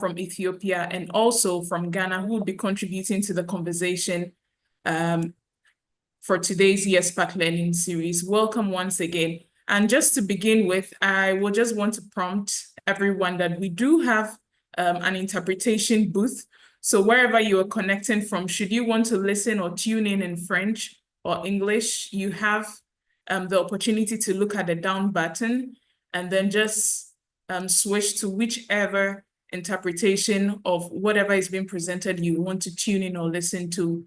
from Ethiopia and also from Ghana, who will be contributing to the conversation for today's YesPac Learning Series. Welcome once again. And just to begin with, I will just want to prompt everyone that we do have an interpretation booth. So wherever you are connecting from, should you want to listen or tune in French or English, you have the opportunity to look at the down button and then just switch to whichever interpretation of whatever is being presented you want to tune in or listen to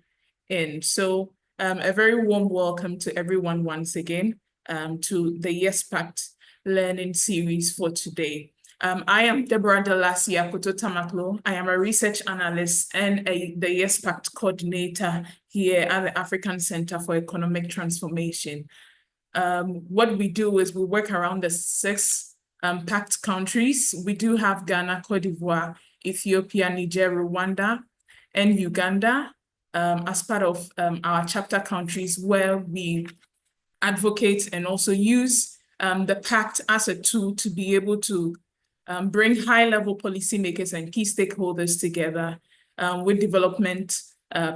in. So a very warm welcome to everyone once again to the YesPac Learning Series for today. I am Deborah Delasi Akoto-Tamaklo. I am a research analyst and the YesPac coordinator here at the African Center for Economic Transformation. What we do is we work around the 6 packed countries. We do have Ghana, Cote d'Ivoire, Ethiopia, Niger, Rwanda, and Uganda as part of our chapter countries, where we advocate and also use the pact as a tool to be able to bring high-level policymakers and key stakeholders together with development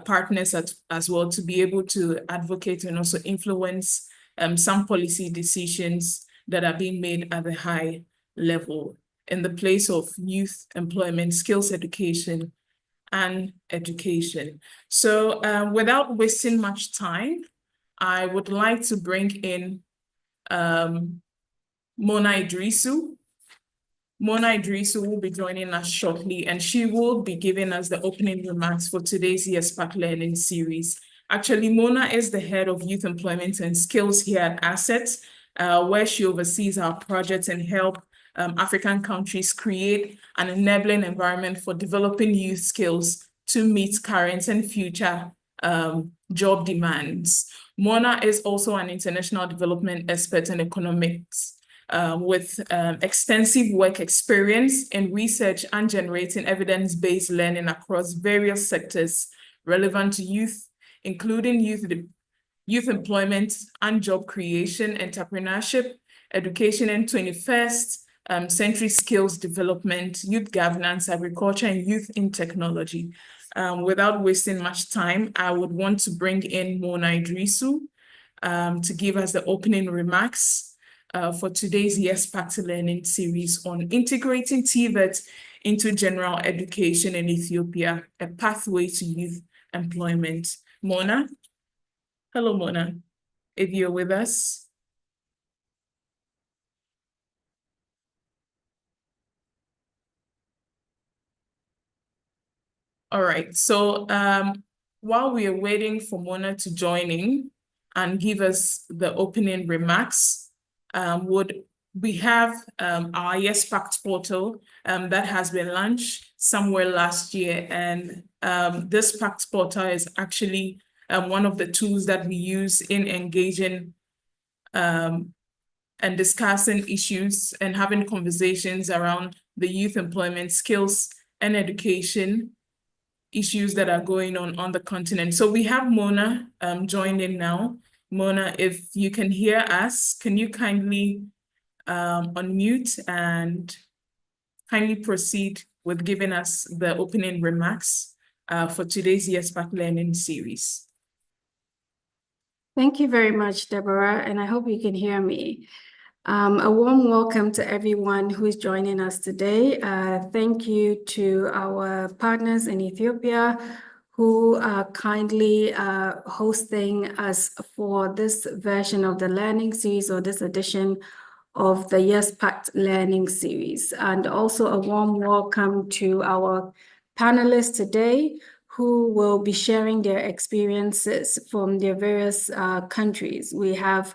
partners as well, to be able to advocate and also influence some policy decisions that are being made at the high level in the place of youth employment, skills education, and education. So without wasting much time, I would like to bring in Mona Idrisu. Mona Idrisu will be joining us shortly, and she will be giving us the opening remarks for today's YesPac Learning Series. Actually, Mona is the head of youth employment and skills here at Assets, where she oversees our projects and help African countries create an enabling environment for developing youth skills to meet current and future job demands. Mona is also an international development expert in economics with extensive work experience in research and generating evidence-based learning across various sectors relevant to youth, including youth employment and job creation, entrepreneurship, education and 21st century skills development, youth governance, agriculture, and youth in technology. Without wasting much time, I would want to bring in Mona Idrisu to give us the opening remarks for today's YesPac Learning Series on integrating TVET into general education in Ethiopia, a pathway to youth employment. Mona? Hello, Mona, if you're with us. All right, so while we are waiting for Mona to join in and give us the opening remarks, we have our YesPac portal that has been launched somewhere last year, and this pact portal is actually one of the tools that we use in engaging and discussing issues and having conversations around the youth employment, skills, and education issues that are going on the continent. So we have Mona joined in now. Mona, if you can hear us, can you kindly unmute and kindly proceed with giving us the opening remarks for today's YesPac Learning Series. Thank you very much, Deborah, and I hope you can hear me. A warm welcome to everyone who is joining us today. Thank you to our partners in Ethiopia who are kindly hosting us for this version of the learning series, or this edition of the YesPac Learning Series. And also a warm welcome to our panelists today, who will be sharing their experiences from their various countries. We have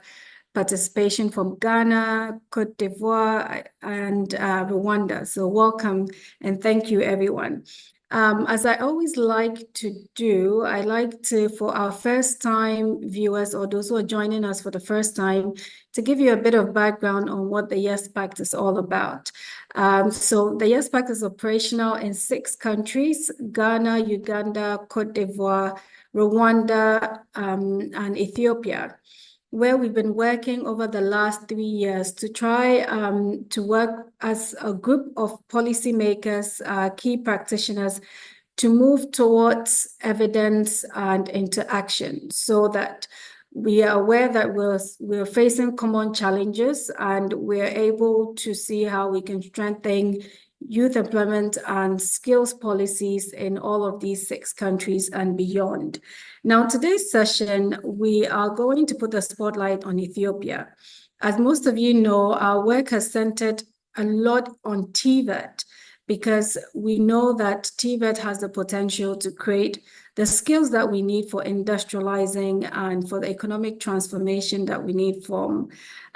participation from Ghana, Cote d'Ivoire, and Rwanda. So welcome and thank you, everyone. As I always like to do, I like to, for our first-time viewers or those who are joining us for the first time, to give you a bit of background on what the YesPac is all about. So the YesPac is operational in 6 countries: Ghana, Uganda, Cote d'Ivoire, Rwanda, and Ethiopia. where we've been working over the last 3 years to try to work as a group of policymakers, key practitioners, to move towards evidence and into action so that we are aware that we're facing common challenges and we're able to see how we can strengthen youth employment and skills policies in all of these 6 countries and beyond. Now, today's session, we are going to put the spotlight on Ethiopia. As most of you know, our work has centered a lot on TVET, because we know that TVET has the potential to create the skills that we need for industrializing and for the economic transformation that we need from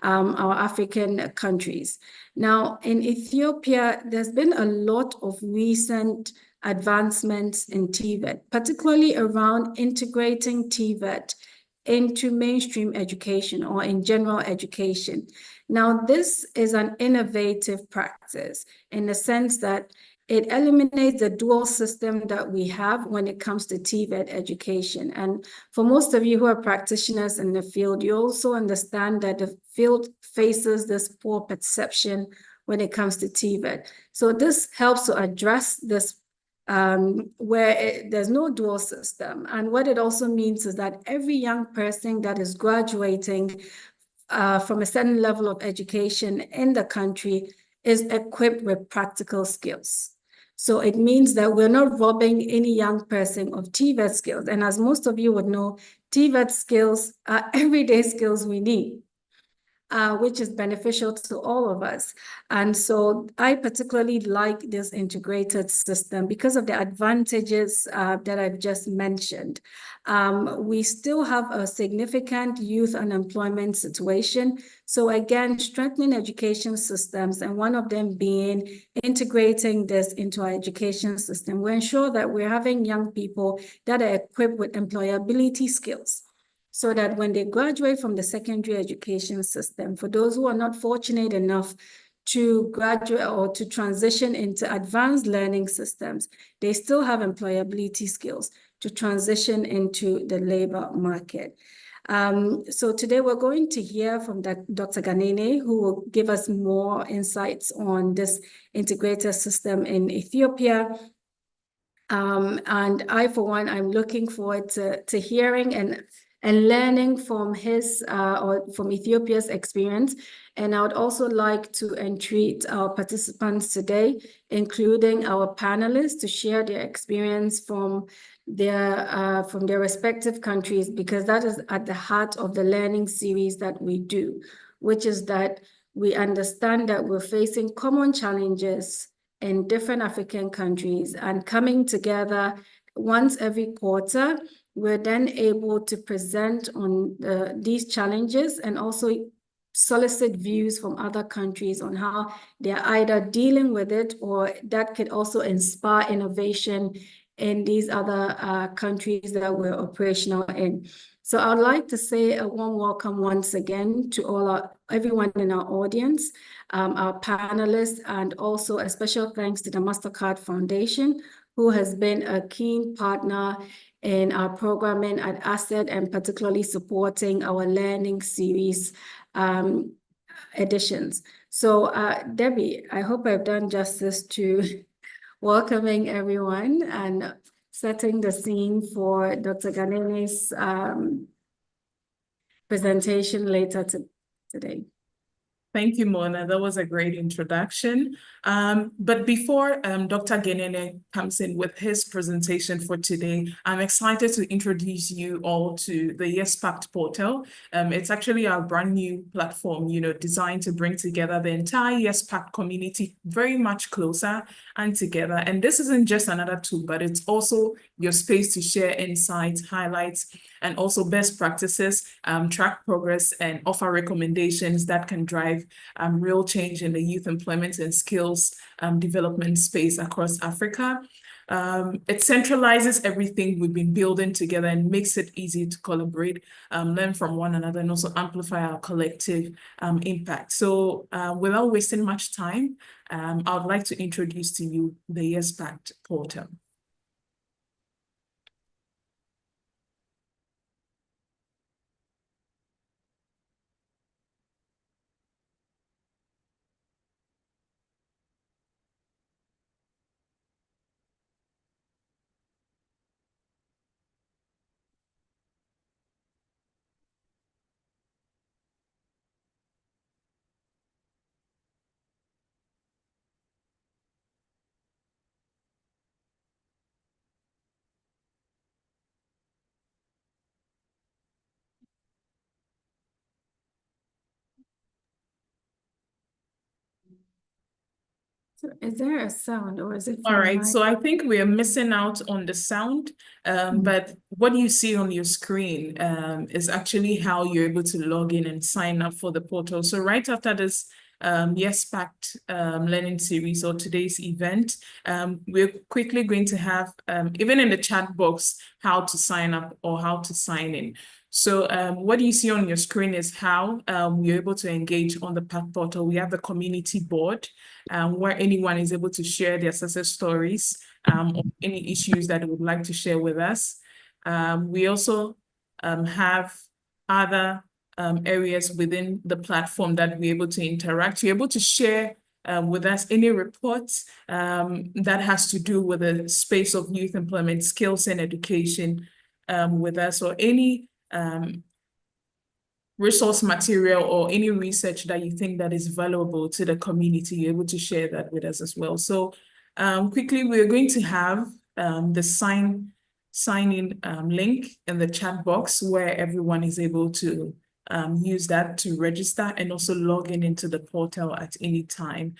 our African countries. Now, in Ethiopia, there's been a lot of recent advancements in TVET, particularly around integrating TVET into mainstream education or in general education. Now, this is an innovative practice in the sense that it eliminates the dual system that we have when it comes to TVET education. And for most of you who are practitioners in the field, you also understand that the field faces this poor perception when it comes to TVET. So this helps to address this where there's no dual system. And what it also means is that every young person that is graduating from a certain level of education in the country is equipped with practical skills. So it means that we're not robbing any young person of TVET skills. And as most of you would know, TVET skills are everyday skills we need, which is beneficial to all of us. And so I particularly like this integrated system because of the advantages that I've just mentioned. We still have a significant youth unemployment situation. So again, strengthening education systems, and one of them being integrating this into our education system, we ensure that we're having young people that are equipped with employability skills, so that when they graduate from the secondary education system, for those who are not fortunate enough to graduate or to transition into advanced learning systems, they still have employability skills to transition into the labor market. So today we're going to hear from Dr. Ganene, who will give us more insights on this integrated system in Ethiopia. And I, for one, I'm looking forward to hearing and learning from his or from Ethiopia's experience. And I would also like to entreat our participants today, including our panelists, to share their experience from their respective countries, because that is at the heart of the learning series that we do, which is that we understand that we're facing common challenges in different African countries, and coming together once every quarter, we're then able to present on these challenges and also solicit views from other countries on how they're either dealing with it, or that could also inspire innovation in these other countries that we're operational in. So I'd like to say a warm welcome once again to everyone in our audience, our panelists, and also a special thanks to the MasterCard Foundation, who has been a keen partner in our programming at ASSET, and particularly supporting our learning series editions. So Debbie, I hope I've done justice to welcoming everyone and setting the scene for Dr. Ganene's presentation later today. Thank you, Mona. That was a great introduction. But before Dr. Ganene comes in with his presentation for today, I'm excited to introduce you all to the Yes Pact portal. It's actually our brand new platform, designed to bring together the entire Yes Pact community very much closer and together. And this isn't just another tool, but it's also your space to share insights, highlights, and also best practices, track progress, and offer recommendations that can drive real change in the youth employment and skills development space across Africa. It centralizes everything we've been building together and makes it easy to collaborate, learn from one another, and also amplify our collective impact. So without wasting much time, I would like to introduce to you the Yes Pact portal. So is there a sound or is it All from right, my? so I think we are missing out on the sound, but what you see on your screen is actually how you're able to log in and sign up for the portal. So right after this Yes Pact learning series or today's event, we're quickly going to have, even in the chat box, how to sign up or how to sign in. So what you see on your screen is how you're able to engage on the Pact portal. We have the community board where anyone is able to share their success stories or any issues that they would like to share with us. We also have other areas within the platform that we're able to interact. You're able to share with us any reports that has to do with the space of youth employment, skills and education with us, or any resource material or any research that you think that is valuable to the community, you're able to share that with us as well. So quickly, we're going to have the sign-in link in the chat box where everyone is able to use that to register and also log in into the portal at any time.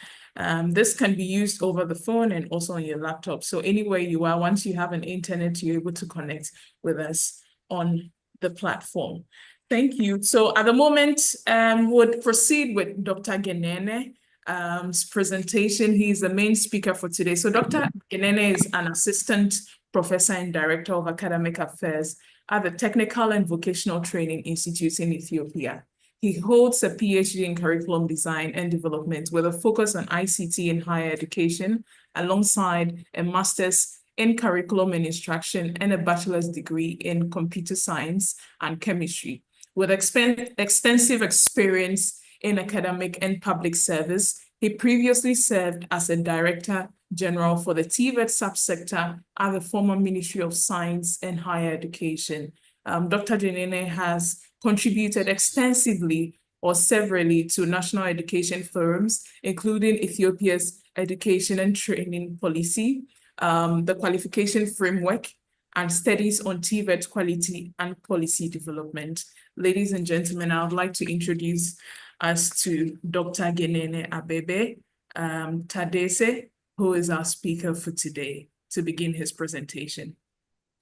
This can be used over the phone and also on your laptop. So anywhere you are, once you have an internet, you're able to connect with us on the platform. Thank you. So at the moment, would proceed with Dr. Genene's presentation. He's the main speaker for today. So Dr. Genene is an assistant professor and director of academic affairs at the Technical and Vocational Training Institute in Ethiopia. He holds a PhD in curriculum design and development with a focus on ICT in higher education, alongside a master's in curriculum and instruction and a bachelor's degree in computer science and chemistry. With extensive experience in academic and public service, he previously served as a Director General for the TVET subsector at the former Ministry of Science and Higher Education. Dr. Genene has contributed extensively or severally to national education forums, including Ethiopia's education and training policy, the qualification framework, and studies on TVET quality and policy development. Ladies and gentlemen, I would like to introduce us to Dr. Genene Abebe Tadese, who is our speaker for today, to begin his presentation.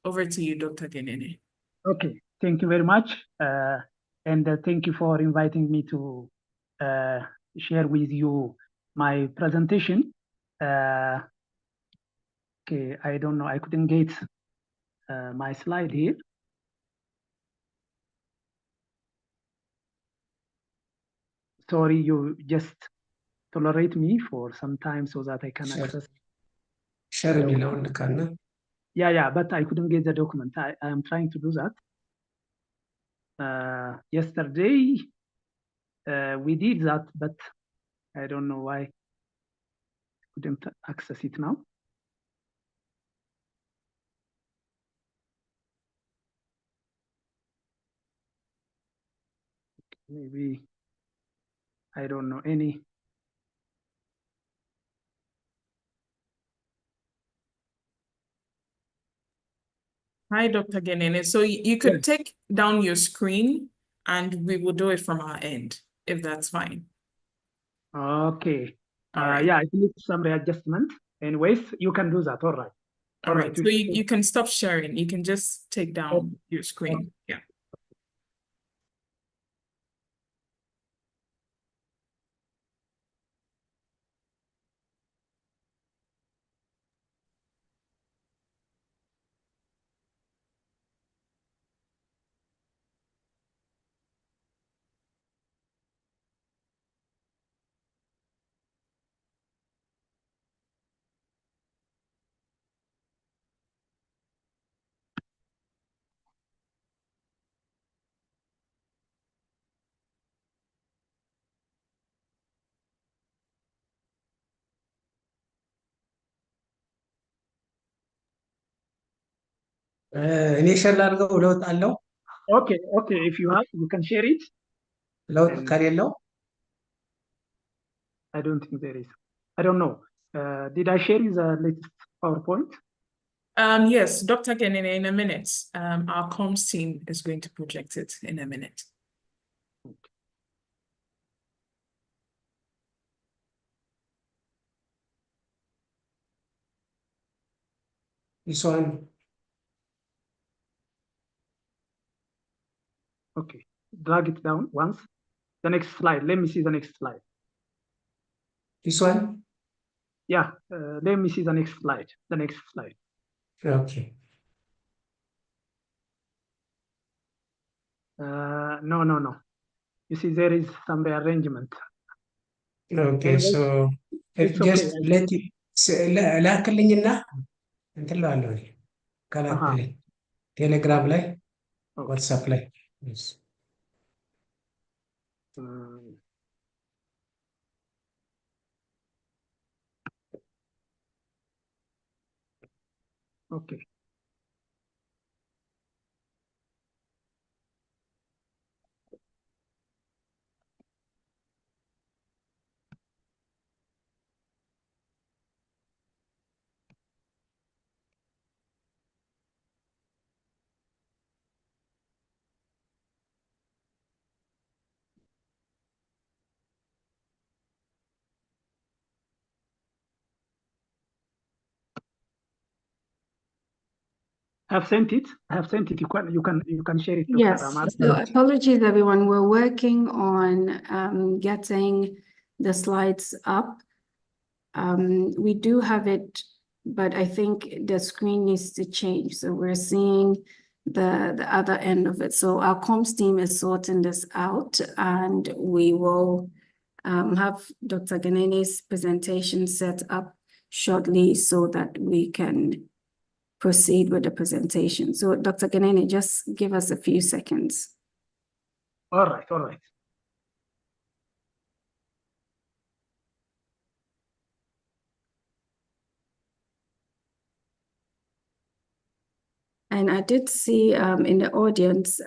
Over to you, Dr. Genene. Okay, thank you very much. And thank you for inviting me to share with you my presentation. Okay, I don't know, I couldn't get my slide here. Sorry, you just tolerate me for some time so that I can access. Share me. Yeah, but I couldn't get the document. I am trying to do that. Yesterday, we did that, but I don't know why I couldn't access it now. Maybe, I don't know any. Hi, Dr. Genene. So you could take down your screen and we will do it from our end, if that's fine. Okay. All right. Yeah, I need some readjustment. Anyways, you can do that. All right. All right. So you can stop sharing. You can just take down your screen. Yeah. እኔ ሸር ላድርገው ለውጥ አለው? Okay, if you have, you can share it. ለውጥ ከሌለው I don't think there is. I don't know. Did I share the latest PowerPoint? Yes, Dr. Genene, in a minute. Our comms team is going to project it in a minute. This one. Okay, drag it down once. The next slide. Let me see the next slide. This one. Yeah, let me see the next slide. The next slide. Okay. No. You see, there is some rearrangement. Okay, Anyway, so it's just okay. let it ላክልኝና እንትን እለዋለሁ እኔ ከላክልኝ ቴሌግራም ላይ Okay. ዋትሳፕ ላይ Yes. Okay. I've sent it. I have sent it. You can share it, Dr. Yes, Ahmad. so apologies, everyone. We're working on getting the slides up. We do have it, but I think the screen needs to change. So we're seeing the other end of it. So our comms team is sorting this out, and we will have Dr. Ganene's presentation set up shortly so that we can proceed with the presentation. So Dr. Ganene, just give us a few seconds. All right. And I did see in the audience,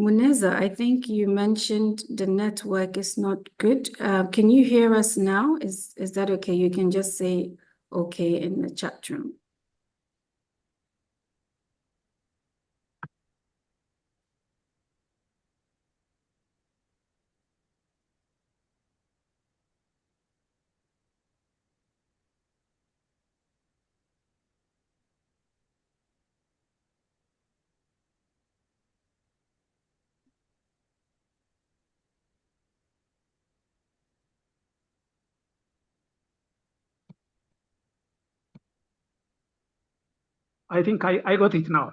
Muneza, I think you mentioned the network is not good. Can you hear us now? Is that okay? You can just say okay in the chat room. I think I got it now.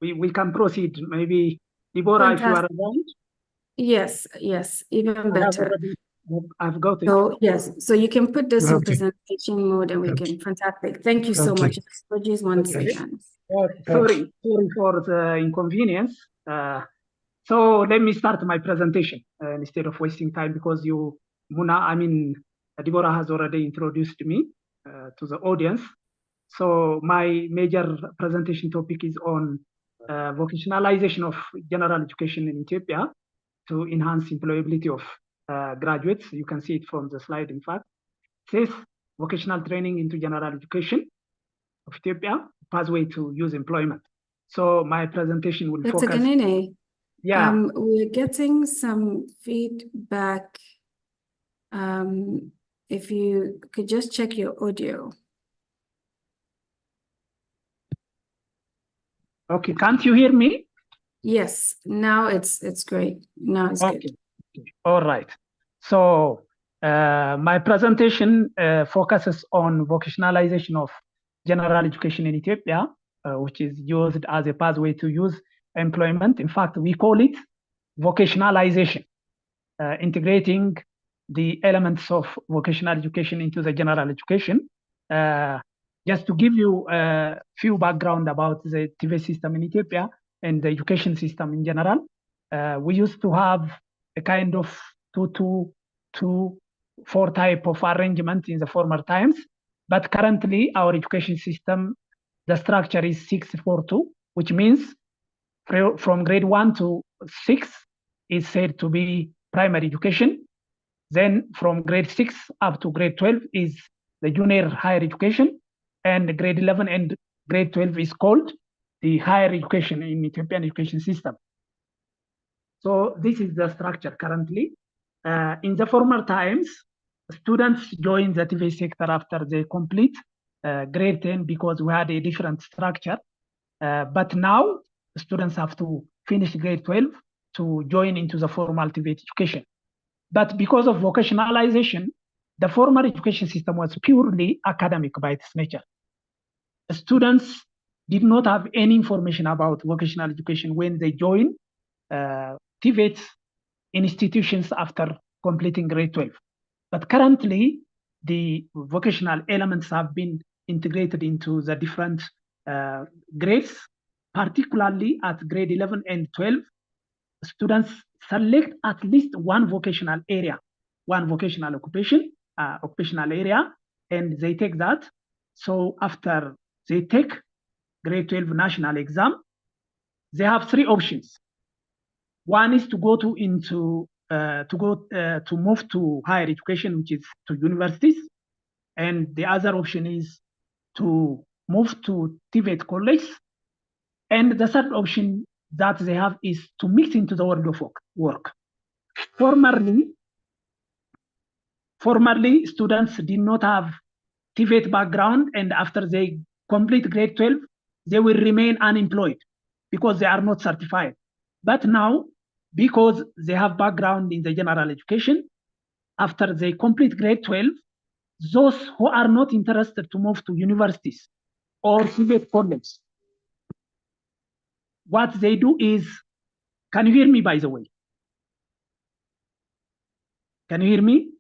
We can proceed. Maybe Deborah, if you are around. Yes, even better. I've got it. So yes, so you can put this in Okay. presentation mode and we Okay. can, fantastic. Thank you so Okay. much. Apologies once Okay. again. Sorry for the inconvenience. So let me start my presentation instead of wasting time because Deborah has already introduced me to the audience. So my major presentation topic is on vocationalization of general education in Ethiopia to enhance employability of graduates. You can see it from the slide, in fact. It says vocational training into general education of Ethiopia, pathway to use employment. So my presentation will Dr. focus. Ganene, Yeah. we're getting some feedback. If you could just check your audio. Okay, can't you hear me? Yes, now it's great. Now it's Okay. good. All right. So my presentation focuses on vocationalization of general education in Ethiopia, which is used as a pathway to use employment. In fact, we call it vocationalization, integrating the elements of vocational education into the general education. Just to give you a few background about the TV system in Ethiopia and the education system in general, we used to have a kind of 2-4 type of arrangement in the former times, but currently our education system, the structure is 6-4-2, which means from grade 1 to 6 is said to be primary education. Then from grade 6 up to grade 12 is the junior higher education, and grade 11 and grade 12 is called the higher education in Ethiopian education system. So this is the structure currently. In the former times, students join the TV sector after they complete grade 10 because we had a different structure. But now students have to finish grade 12 to join into the formal TVET education. But because of vocationalization, the formal education system was purely academic by its nature. The students did not have any information about vocational education when they joined TVET institutions after completing grade 12. But currently, the vocational elements have been integrated into the different grades, particularly at grade 11 and 12. Students select at least one vocational area, one vocational occupational area, and they take that. So after they take grade 12 national exam, they have three options. One is to go to move to higher education, which is to universities, and the other option is to move to TVET college, and the third option that they have is to mix into the world of work. Formerly, students did not have TVET background, and after they complete grade 12, they will remain unemployed because they are not certified. But now, because they have background in the general education, after they complete grade 12, those who are not interested to move to universities or TVET college, what they do is, can you hear me, by the way? Can you hear me?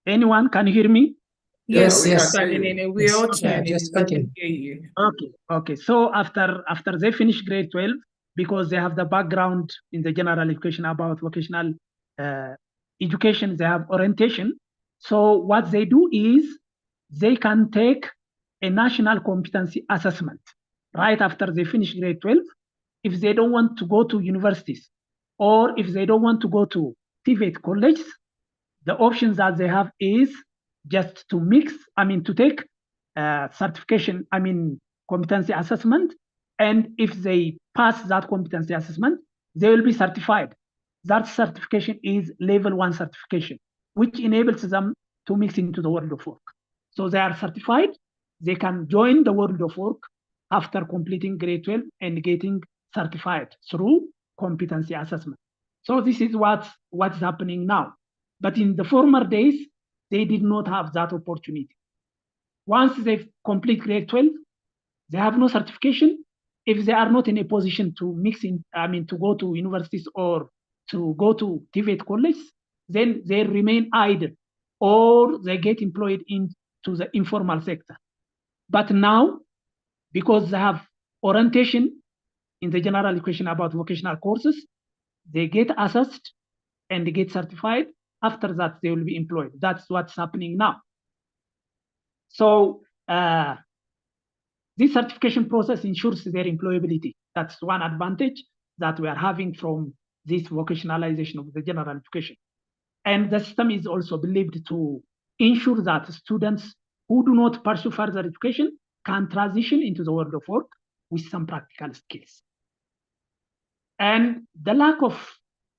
Anyone, can you hear me? Yes, we are Yes. tuning in. We are all Yeah, tuning just in. We continue. can hear you. Okay. So after they finish grade 12, because they have the background in the general education about vocational education, they have orientation. So what they do is they can take a national competency assessment right after they finish grade 12. If they don't want to go to universities or if they don't want to go to TVET colleges, the options that they have is just to to take certification, competency assessment. And if they pass that competency assessment, they will be certified. That certification is level 1 certification, which enables them to mix into the world of work. So they are certified, they can join the world of work after completing grade 12 and getting certified through competency assessment. So this is what's happening now. But in the former days, they did not have that opportunity. Once they complete grade 12, they have no certification. If they are not in a position to to go to universities or to go to TVET college, then they remain idle or they get employed into the informal sector. But now, because they have orientation in the general education about vocational courses, they get assessed and they get certified. After that, they will be employed. That's what's happening now. So this certification process ensures their employability. That's one advantage that we are having from this vocationalization of the general education. And the system is also believed to ensure that students who do not pursue further education can transition into the world of work with some practical skills. And the lack of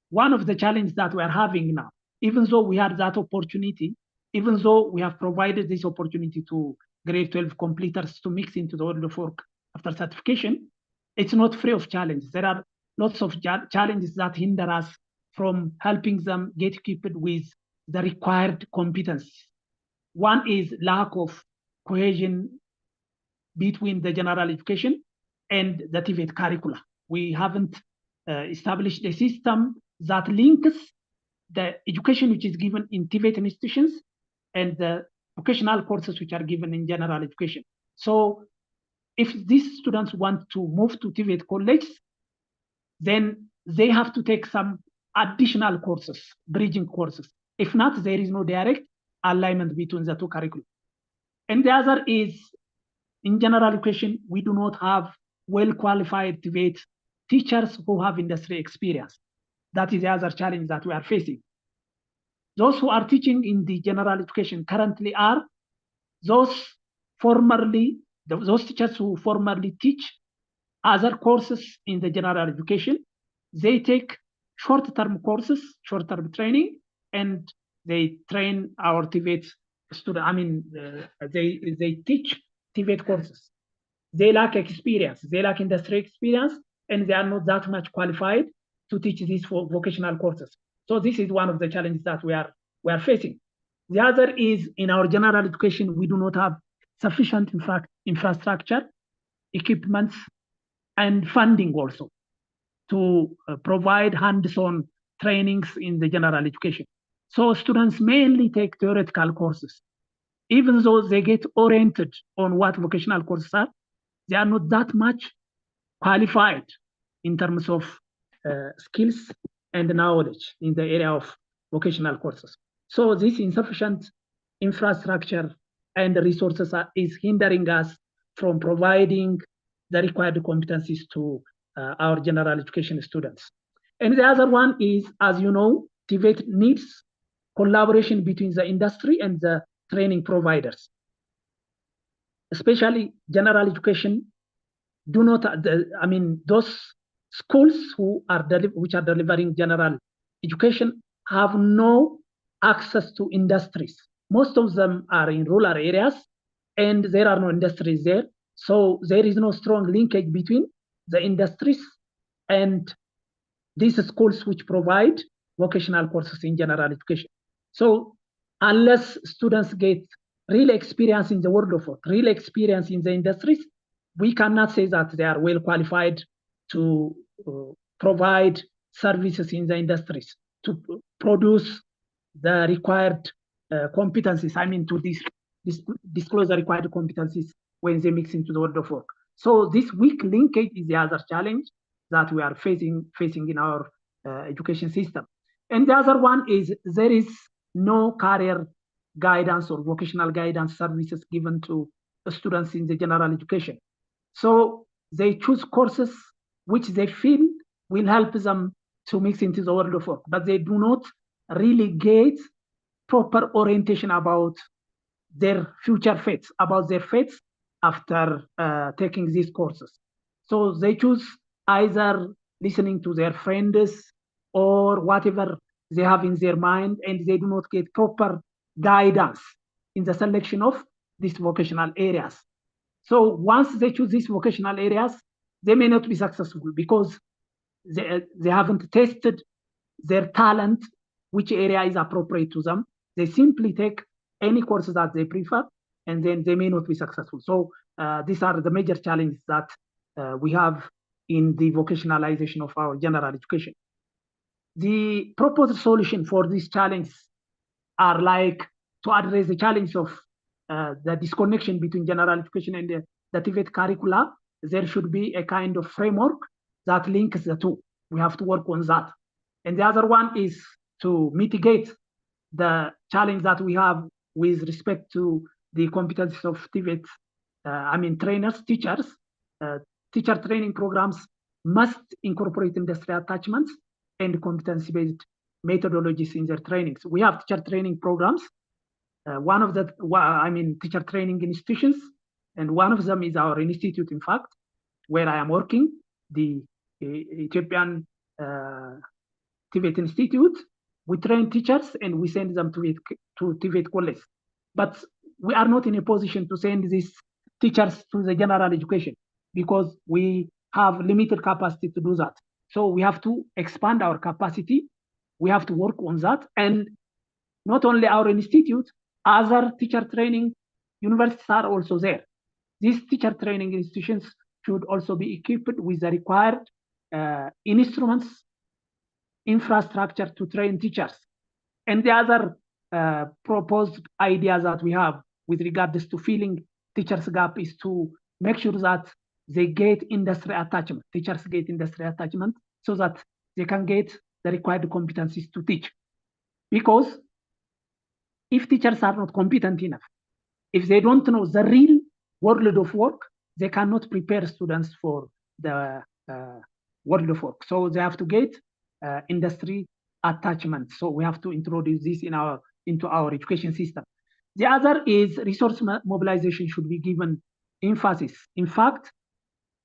one of the challenges that we are having now, even though we had that opportunity, even though we have provided this opportunity to grade 12 completers to mix into the world of work after certification, it's not free of challenges. There are lots of challenges that hinder us from helping them get equipped with the required competencies. One is lack of cohesion between the general education and the TVET curricula. We haven't established a system that links the education which is given in TVET institutions and the vocational courses which are given in general education. So if these students want to move to TVET college, then they have to take some additional courses, bridging courses. If not, there is no direct alignment between the two curricula. And the other is, in general education, we do not have well-qualified TVET teachers who have industry experience. That is the other challenge that we are facing. Those who are teaching in the general education currently are those teachers who formerly teach other courses in the general education. They take short-term courses, short-term training, and they train our TVET they teach TVET courses. They lack experience, they lack industry experience, and they are not that much qualified to teach these vocational courses. So this is one of the challenges that we are facing. The other is in our general education, we do not have sufficient infrastructure, equipment, and funding also to provide hands-on trainings in the general education. So students mainly take theoretical courses. Even though they get oriented on what vocational courses are, they are not that much qualified in terms of skills and knowledge in the area of vocational courses. So this insufficient infrastructure and resources is hindering us from providing the required competencies to our general education students. And the other one is, as you know, TVET needs collaboration between the industry and the training providers. Especially general education do not, those schools which are delivering general education have no access to industries. Most of them are in rural areas and there are no industries there. So there is no strong linkage between the industries and these schools which provide vocational courses in general education. So unless students get real experience in the world of work, real experience in the industries, we cannot say that they are well qualified to provide services in the industries, to produce the required competencies, to disclose the required competencies when they mix into the world of work. So this weak linkage is the other challenge that we are facing in our education system. And the other one is there is no career guidance or vocational guidance services given to students in the general education. So they choose courses which they feel will help them to mix into the world of work, but they do not really get proper orientation about their future fates, about their fates after taking these courses. So they choose either listening to their friends or whatever they have in their mind, and they do not get proper guidance in the selection of these vocational areas. So once they choose these vocational areas, they may not be successful because they haven't tested their talent, which area is appropriate to them. They simply take any courses that they prefer, and then they may not be successful. So these are the major challenges that we have in the vocationalization of our general education. The proposed solution for these challenges are like to address the challenge of the disconnection between general education and the TVET curricula. There should be a kind of framework that links the two. We have to work on that. And the other one is to mitigate the challenge that we have with respect to the competencies of TVET, trainers, teachers. Teacher training programs must incorporate industry attachments and competency-based methodologies in their trainings. We have teacher training programs, one of the, teacher training institutions, and one of them is our institute, in fact, where I am working, the Ethiopian TVET Institute. We train teachers and we send them to TVET college. But we are not in a position to send these teachers to the general education because we have limited capacity to do that. So we have to expand our capacity. We have to work on that. And not only our institute, other teacher training universities are also there. These teacher training institutions should also be equipped with the required instruments, infrastructure to train teachers. And the other proposed ideas that we have with regards to filling teachers' gap is to make sure that they get industry attachment. Teachers get industry attachment so that they can get the required competencies to teach. Because if teachers are not competent enough, if they don't know the real world of work, they cannot prepare students for the world of work. So they have to get industry attachment. So we have to introduce this into our education system. The other is resource mobilization should be given emphasis. In fact,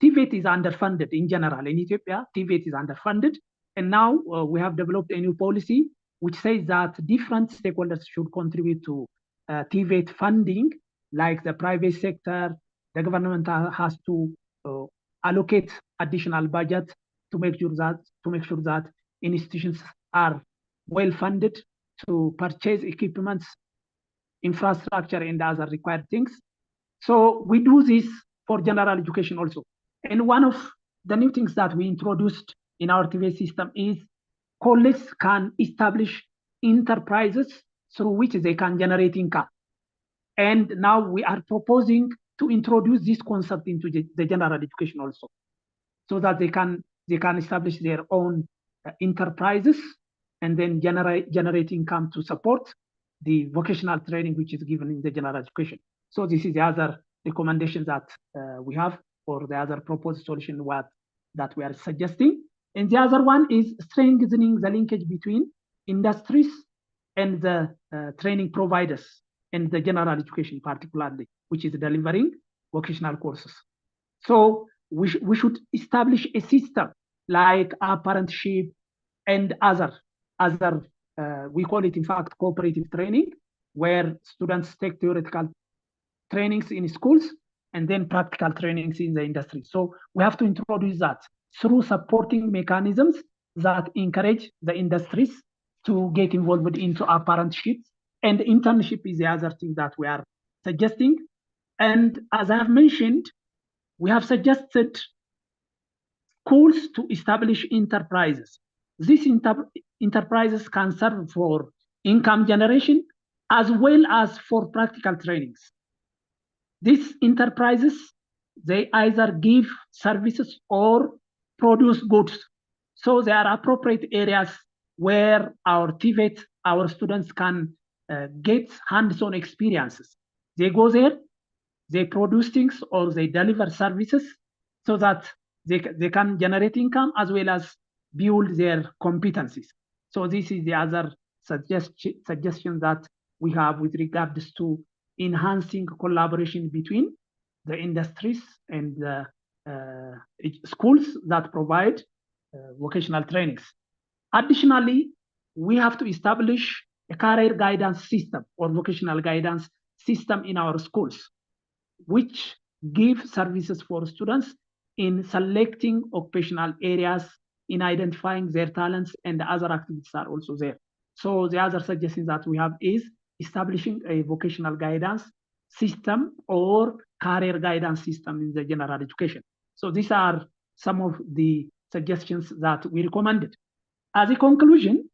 TVET is underfunded in general. In Ethiopia, TVET is underfunded. And now we have developed a new policy which says that different stakeholders should contribute to TVET funding, like the private sector, the government has to allocate additional budget to make sure that institutions are well funded to purchase equipments, infrastructure, and other required things. So we do this for general education also. And one of the new things that we introduced in our TVET system is colleges can establish enterprises through which they can generate income. And now we are proposing to introduce this concept into the general education also, so that they can establish their own enterprises and then generate income to support the vocational training which is given in the general education. So this is the other recommendation that we have, or the other proposed solution that we are suggesting. And the other one is strengthening the linkage between industries and the training providers and the general education particularly, which is delivering vocational courses. So we should establish a system like apprenticeship and other we call it in fact cooperative training, where students take theoretical trainings in schools and then practical trainings in the industry. So we have to introduce that through supporting mechanisms that encourage the industries to get involved into apprenticeships, and internship is the other thing that we are suggesting. And as I have mentioned, we have suggested schools to establish enterprises. These enterprises can serve for income generation as well as for practical trainings. These enterprises, they either give services or produce goods. So there are appropriate areas where our TVET, our students can get hands-on experiences. They go there, they produce things or they deliver services so that they can generate income as well as build their competencies. So this is the other suggestion that we have with regards to enhancing collaboration between the industries and the schools that provide vocational trainings. Additionally, we have to establish a career guidance system or vocational guidance system in our schools, which give services for students in selecting occupational areas, in identifying their talents, and the other activities are also there. So the other suggestion that we have is establishing a vocational guidance system or career guidance system in the general education. So these are some of the suggestions that we recommended. As a conclusion,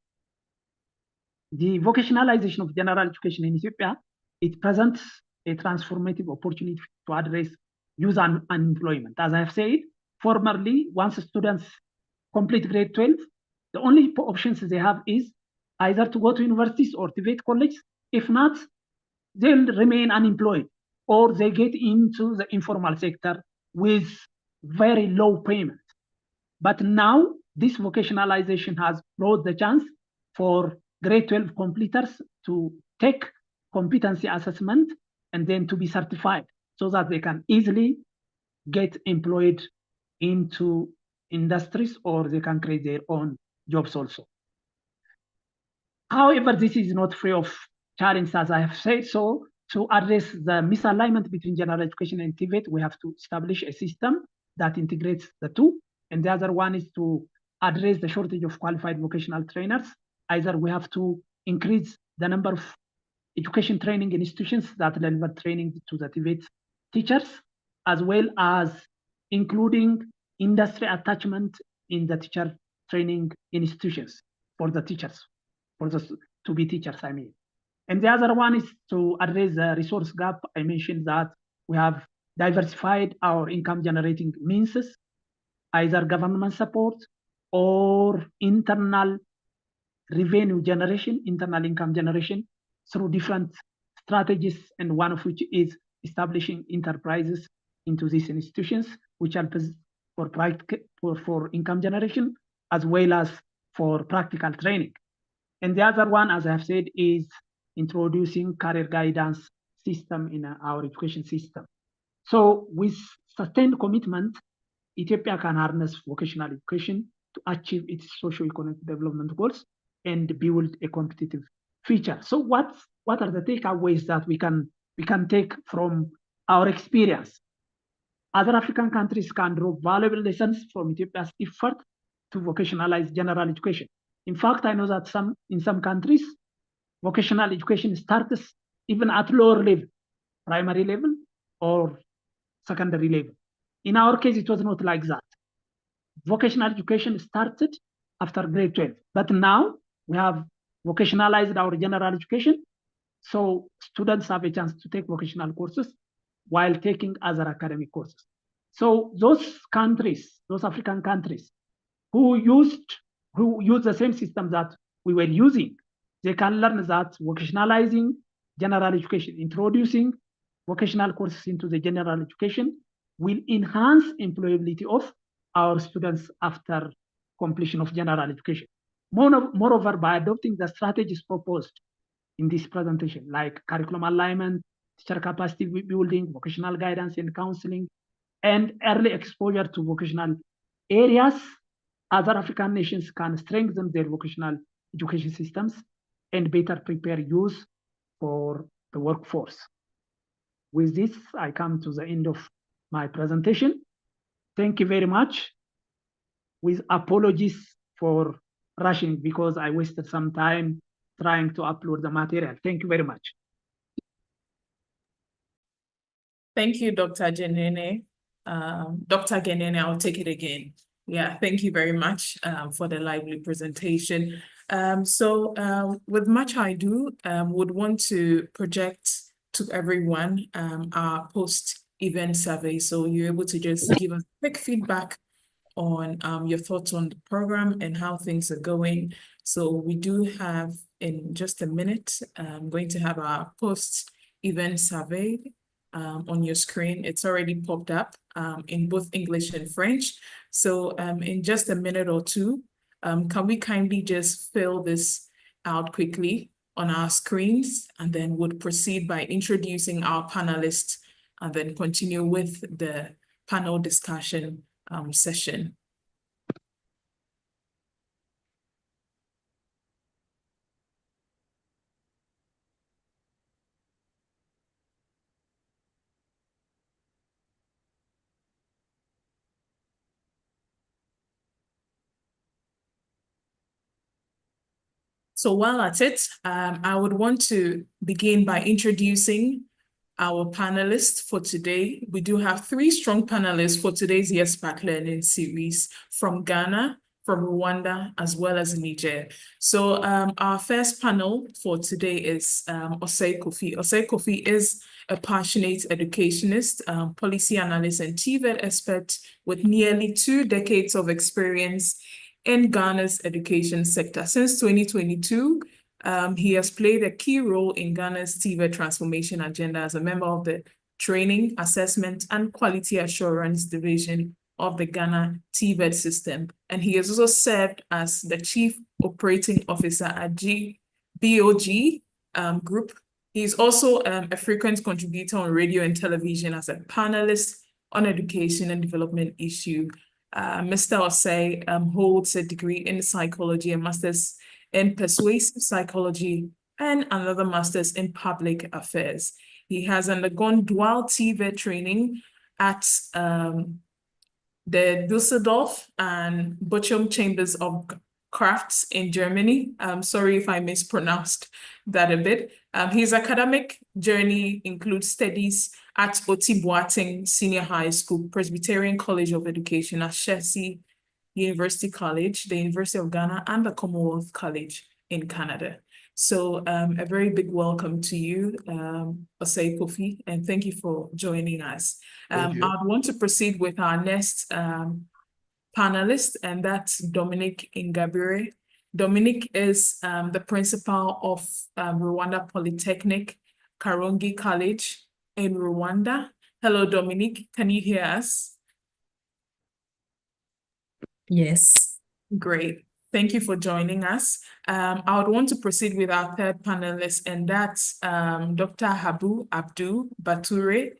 the vocationalization of general education in Ethiopia, it presents a transformative opportunity to address youth unemployment. As I have said, formerly, once students complete grade 12, the only options they have is either to go to universities or TVET college. If not, they'll remain unemployed or they get into the informal sector with very low payment. But now this vocationalization has brought the chance for grade 12 completers to take competency assessment and then to be certified so that they can easily get employed into industries or they can create their own jobs also. However, this is not free of challenges, as I have said. So to address the misalignment between general education and TVET, we have to establish a system that integrates the two. And the other one is to address the shortage of qualified vocational trainers. Either we have to increase the number of education training institutions that deliver training to the TVET teachers, as well as including industry attachment in the teacher training institutions for the teachers, for the to-be teachers, I mean. And the other one is to address the resource gap. I mentioned that we have diversified our income generating means, either government support or internal revenue generation, internal income generation through different strategies, and one of which is establishing enterprises into these institutions, which are for income generation as well as for practical training. And the other one, as I have said, is introducing career guidance system in our education system. So with sustained commitment, Ethiopia can harness vocational education to achieve its socio-economic development goals and build a competitive future. So what are the takeaways that we can take from our experience? Other African countries can draw valuable lessons from Ethiopia's effort to vocationalize general education. In fact, I know that in some countries, vocational education starts even at lower level, primary level or secondary level. In our case, it was not like that. Vocational education started after grade 12, but now we have vocationalized our general education. So students have a chance to take vocational courses while taking other academic courses. So those countries, those African countries who use the same system that we were using, they can learn that vocationalizing general education, introducing vocational courses into the general education will enhance employability of our students after completion of general education. Moreover, by adopting the strategies proposed in this presentation, like curriculum alignment, teacher capacity building, vocational guidance and counseling, and early exposure to vocational areas, other African nations can strengthen their vocational education systems and better prepare youth for the workforce. With this, I come to the end of my presentation. Thank you very much, with apologies for rushing because I wasted some time trying to upload the material. Thank you very much. Thank you, Dr. Genene. Dr. Genene, I'll take it again. Yeah, thank you very much for the lively presentation. With much ado, would want to project to everyone our post-event survey. So you're able to just give us quick feedback on your thoughts on the program and how things are going. So we do have, in just a minute, I'm going to have our post-event survey on your screen. It's already popped up in both English and French. So in just a minute or two, can we kindly just fill this out quickly on our screens, and then would proceed by introducing our panelists and then continue with the panel discussion session. So while at it, I would want to begin by introducing our panelists for today. We do have 3 strong panelists for today's YesPac Learning series from Ghana, from Rwanda, as well as Niger. So our first panel for today is Osei Kofi. Osei Kofi is a passionate educationist, policy analyst, and TVET expert with nearly 2 decades of experience in Ghana's education sector. Since 2022, he has played a key role in Ghana's TVET transformation agenda as a member of the Training, Assessment, and Quality Assurance Division of the Ghana TVET system. And he has also served as the Chief Operating Officer at BOG Group. He's also a frequent contributor on radio and television as a panelist on education and development issue. Mr. Osei holds a degree in psychology, a master's in persuasive psychology, and another master's in public affairs. He has undergone dual TVET training at the Düsseldorf and Bochum Chambers of Crafts in Germany. I'm sorry if I mispronounced that a bit. His academic journey includes studies at Oti Boateng Senior High School, Presbyterian College of Education, Ashesi University College, the University of Ghana, and the Commonwealth College in Canada. So a very big welcome to you, Osei Kofi, and thank you for joining us. I want to proceed with our next panelist, and that's Dominic Ingabire. Dominic is the principal of Rwanda Polytechnic, Karongi College in Rwanda. Hello, Dominic, can you hear us? Yes. Great. Thank you for joining us. I would want to proceed with our third panelist, and that's Dr. Habu Abdul Bature.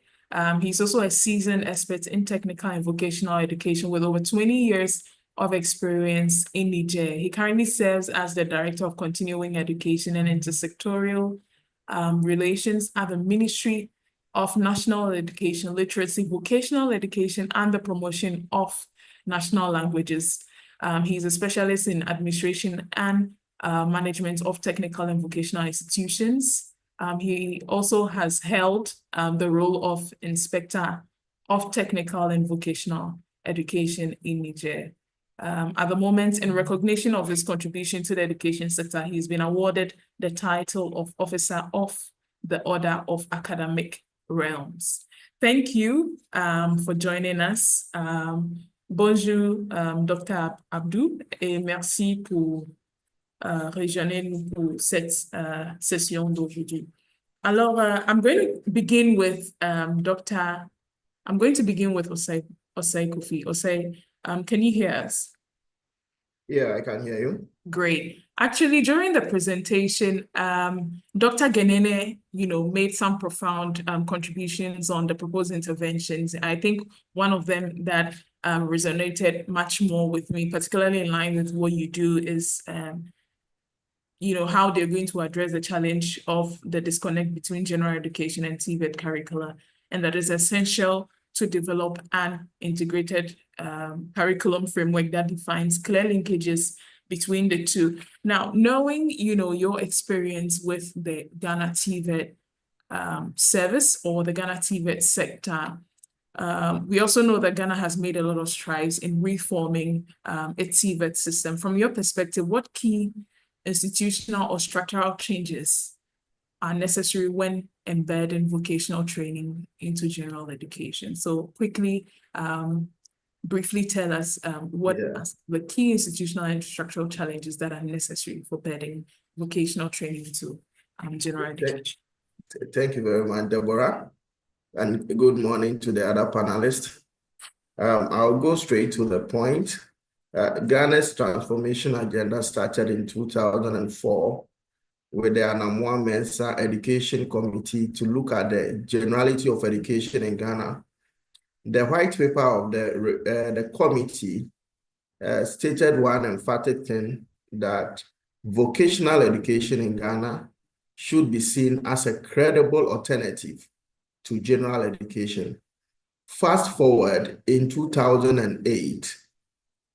He's also a seasoned expert in technical and vocational education with over 20 years of experience in Niger. He currently serves as the Director of Continuing Education and Intersectorial Relations at the Ministry of National Education, Literacy, Vocational Education, and the Promotion of National Languages. He's a specialist in administration and management of technical and vocational institutions. He also has held the role of Inspector of Technical and Vocational Education in Niger. At the moment, in recognition of his contribution to the education sector, he's been awarded the title of Officer of the Order of Academic Realms. Thank you for joining us. Bonjour, Dr. Abdou, et merci pour rejoindre nous pour cette session d'aujourd'hui. Alors, I'm going to begin with Osei Kofi. Osei, can you hear us? Yeah, I can hear you. Great. Actually, during the presentation, Dr. Genene, made some profound contributions on the proposed interventions. I think one of them that resonated much more with me, particularly in line with what you do, is how they're going to address the challenge of the disconnect between general education and TVET curricula, and that is essential to develop an integrated curriculum framework that defines clear linkages between the two. Now, knowing, your experience with the Ghana TVET service or the Ghana TVET sector, we also know that Ghana has made a lot of strides in reforming its TVET system. From your perspective, what key institutional or structural changes are necessary when embedding vocational training into general education? So quickly, briefly tell us what are the key institutional and structural challenges that are necessary for embedding vocational training into general education. Thank you very much, Deborah. And good morning to the other panelists. I'll go straight to the point. Ghana's transformation agenda started in 2004 with the Anamwa Mensa Education Committee to look at the generality of education in Ghana. The white paper of the committee stated one emphatic thing, that vocational education in Ghana should be seen as a credible alternative to general education. Fast forward in 2008,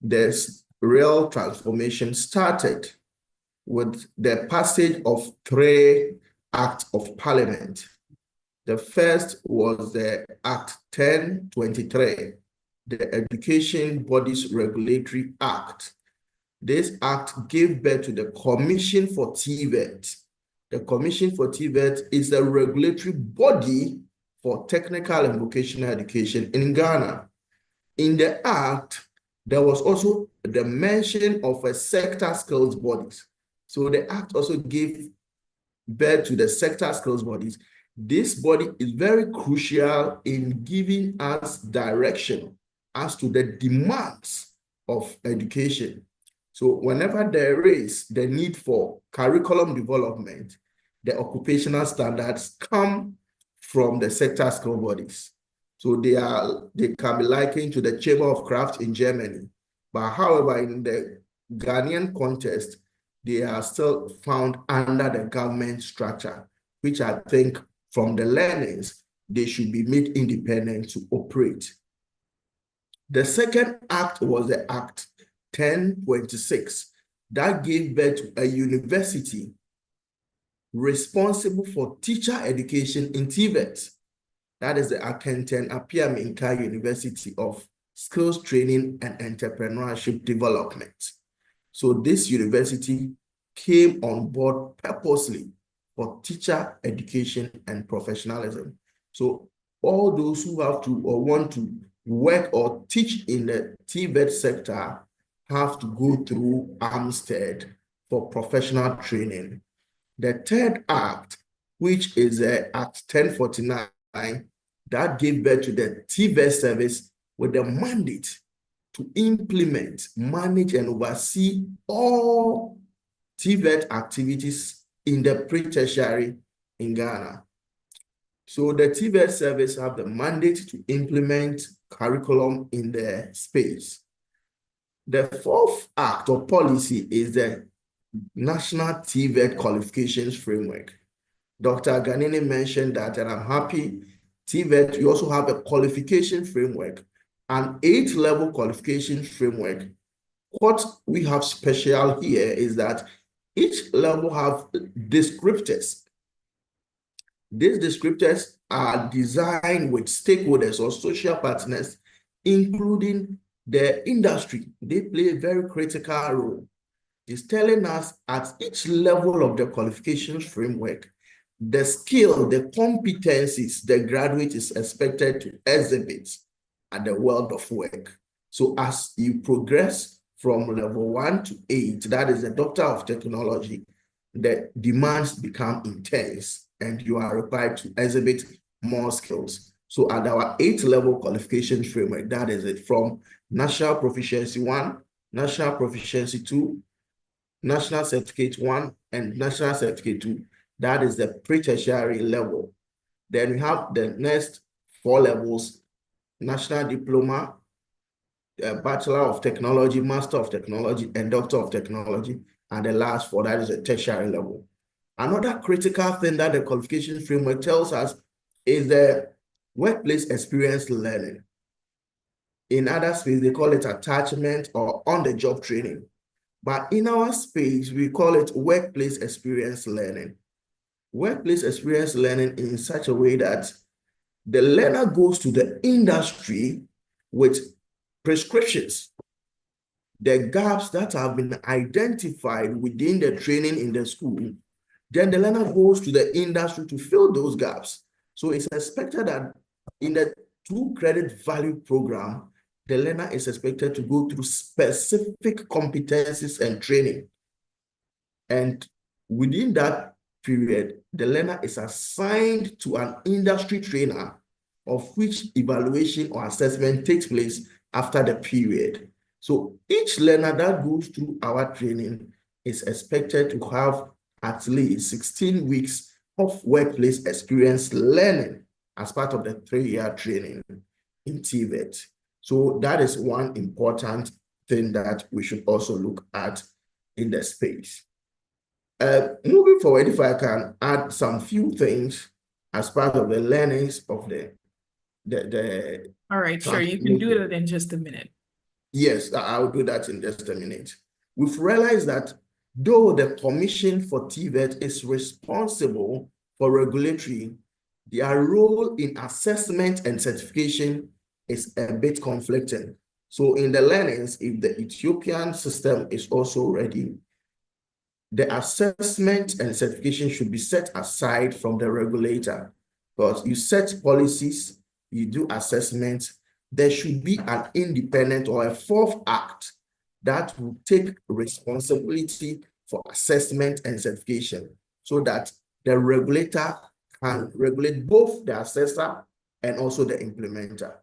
this real transformation started with the passage of 3 acts of parliament. The first was the Act 1023, the Education Bodies Regulatory Act. This act gave birth to the Commission for TVET. The Commission for TVET is a regulatory body for technical and vocational education in Ghana. In the act, there was also the mention of a sector skills bodies. So the act also gave birth to the sector skills bodies. This body is very crucial in giving us direction as to the demands of education. So whenever there is the need for curriculum development, the occupational standards come from the sector skill bodies. So they can be likened to the Chamber of Craft in Germany. But however, in the Ghanaian context, they are still found under the government structure, which I think from the learnings, they should be made independent to operate. The second act was the Act 1026 that gave birth to a university responsible for teacher education in TVET. That is the Akenten Apiaminka University of Skills Training and Entrepreneurship Development. So this university came on board purposely for teacher education and professionalism. So all those who have to or want to work or teach in the TVET sector have to go through Amstead for professional training. The third act, which is Act 1049, that gave birth to the TVET service with the mandate to implement, manage, and oversee all TVET activities in the pre-tertiary in Ghana. So the TVET service have the mandate to implement curriculum in the space. The fourth act or policy is the National TVET Qualifications Framework. Dr. Ganini mentioned that, and I'm happy. TVET, you also have a qualification framework, an 8-level qualification framework. What we have special here is that each level have descriptors. These descriptors are designed with stakeholders or social partners, including the industry. They play a very critical role. It's telling us at each level of the qualifications framework, the skill, the competencies the graduate is expected to exhibit at the world of work. So as you progress from level 1 to 8, that is the Doctor of Technology, the demands become intense and you are required to exhibit more skills. So at our 8-level qualification framework, that is it, from National Proficiency 1, National Proficiency 2, National Certificate 1, and National Certificate 2. That is the pre-tertiary level. Then we have the next 4 levels: National Diploma, Bachelor of Technology, Master of Technology, and Doctor of Technology. And the last 4, that is a tertiary level. Another critical thing that the qualification framework tells us is the workplace experience learning. In other space, they call it attachment or on-the-job training. But in our space, we call it workplace experience learning. Workplace experience learning in such a way that the learner goes to the industry with prescriptions, the gaps that have been identified within the training in the school. Then the learner goes to the industry to fill those gaps. So it's expected that in the 2-credit value program, the learner is expected to go through specific competencies and training. And within that period, the learner is assigned to an industry trainer, of which evaluation or assessment takes place after the period. So each learner that goes through our training is expected to have at least 16 weeks of workplace experience learning as part of the 3-year training in TVET. So that is one important thing that we should also look at in the space. Moving forward, if I can add some few things as part of the learnings of the All right, sure, you can do it in just a minute. Yes, I'll do that in just a minute. We've realized that though the Commission for TVET is responsible for regulatory, their role in assessment and certification is a bit conflicting. So in the learnings, if the Ethiopian system is also ready, the assessment and certification should be set aside from the regulator, because you set policies, you do assessments. There should be an independent or a 4th act that will take responsibility for assessment and certification, so that the regulator can regulate both the assessor and also the implementer.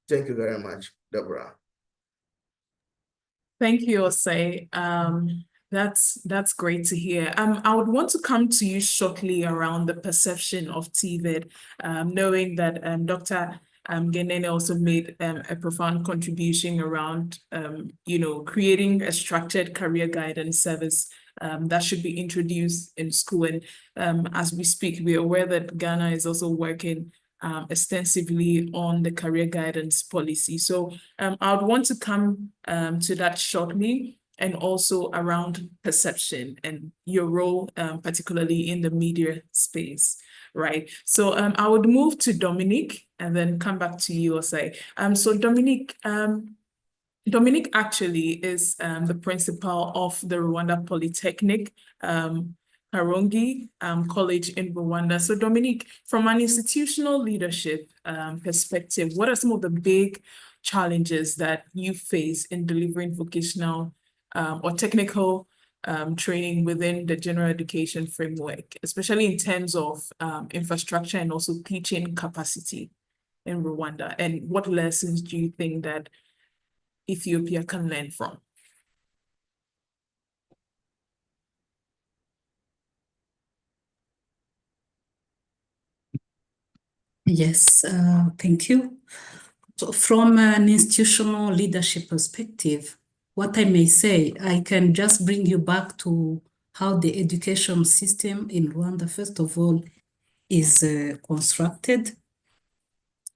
Thank you very much, Deborah. Thank you, Osei. That's great to hear. I would want to come to you shortly around the perception of TVET, knowing that Dr. Genene also made a profound contribution around, creating a structured career guidance service that should be introduced in school. And as we speak, we are aware that Ghana is also working extensively on the career guidance policy. So I would want to come to that shortly, and also around perception and your role, particularly in the media space, right? So I would move to Dominique and then come back to you, Osei. So Dominique actually is the principal of the Rwanda Polytechnic Karongi College in Rwanda. So Dominique, from an institutional leadership perspective, what are some of the big challenges that you face in delivering vocational or technical training within the general education framework, especially in terms of infrastructure and also teaching capacity in Rwanda? And what lessons do you think that Ethiopia can learn from? Yes, thank you. So from an institutional leadership perspective, what I may say, I can just bring you back to how the education system in Rwanda, first of all, is constructed.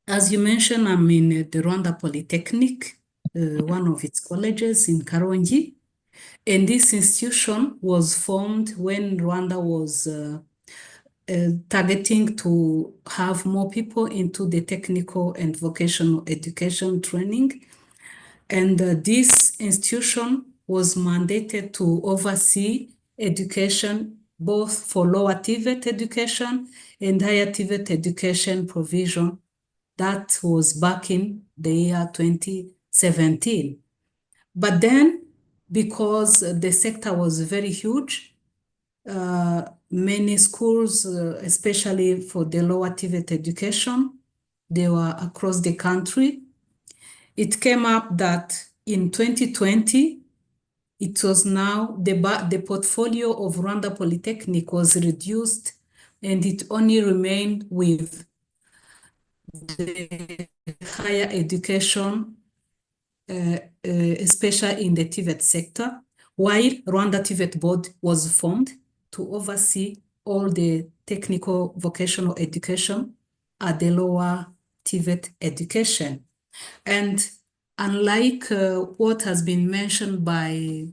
As you mentioned, I'm in the Rwanda Polytechnic, one of its colleges in Karongi. And this institution was formed when Rwanda was targeting to have more people into the technical and vocational education training. And this institution was mandated to oversee education, both for lower TVET education and higher TVET education provision. That was back in the year 2017. But then, because the sector was very huge, many schools, especially for the lower TVET education, they were across the country. It came up that in 2020, it was now the portfolio of Rwanda Polytechnic was reduced, and it only remained with the higher education, especially in the TVET sector, while Rwanda TVET Board was formed to oversee all the technical vocational education at the lower TVET education. And unlike what has been mentioned by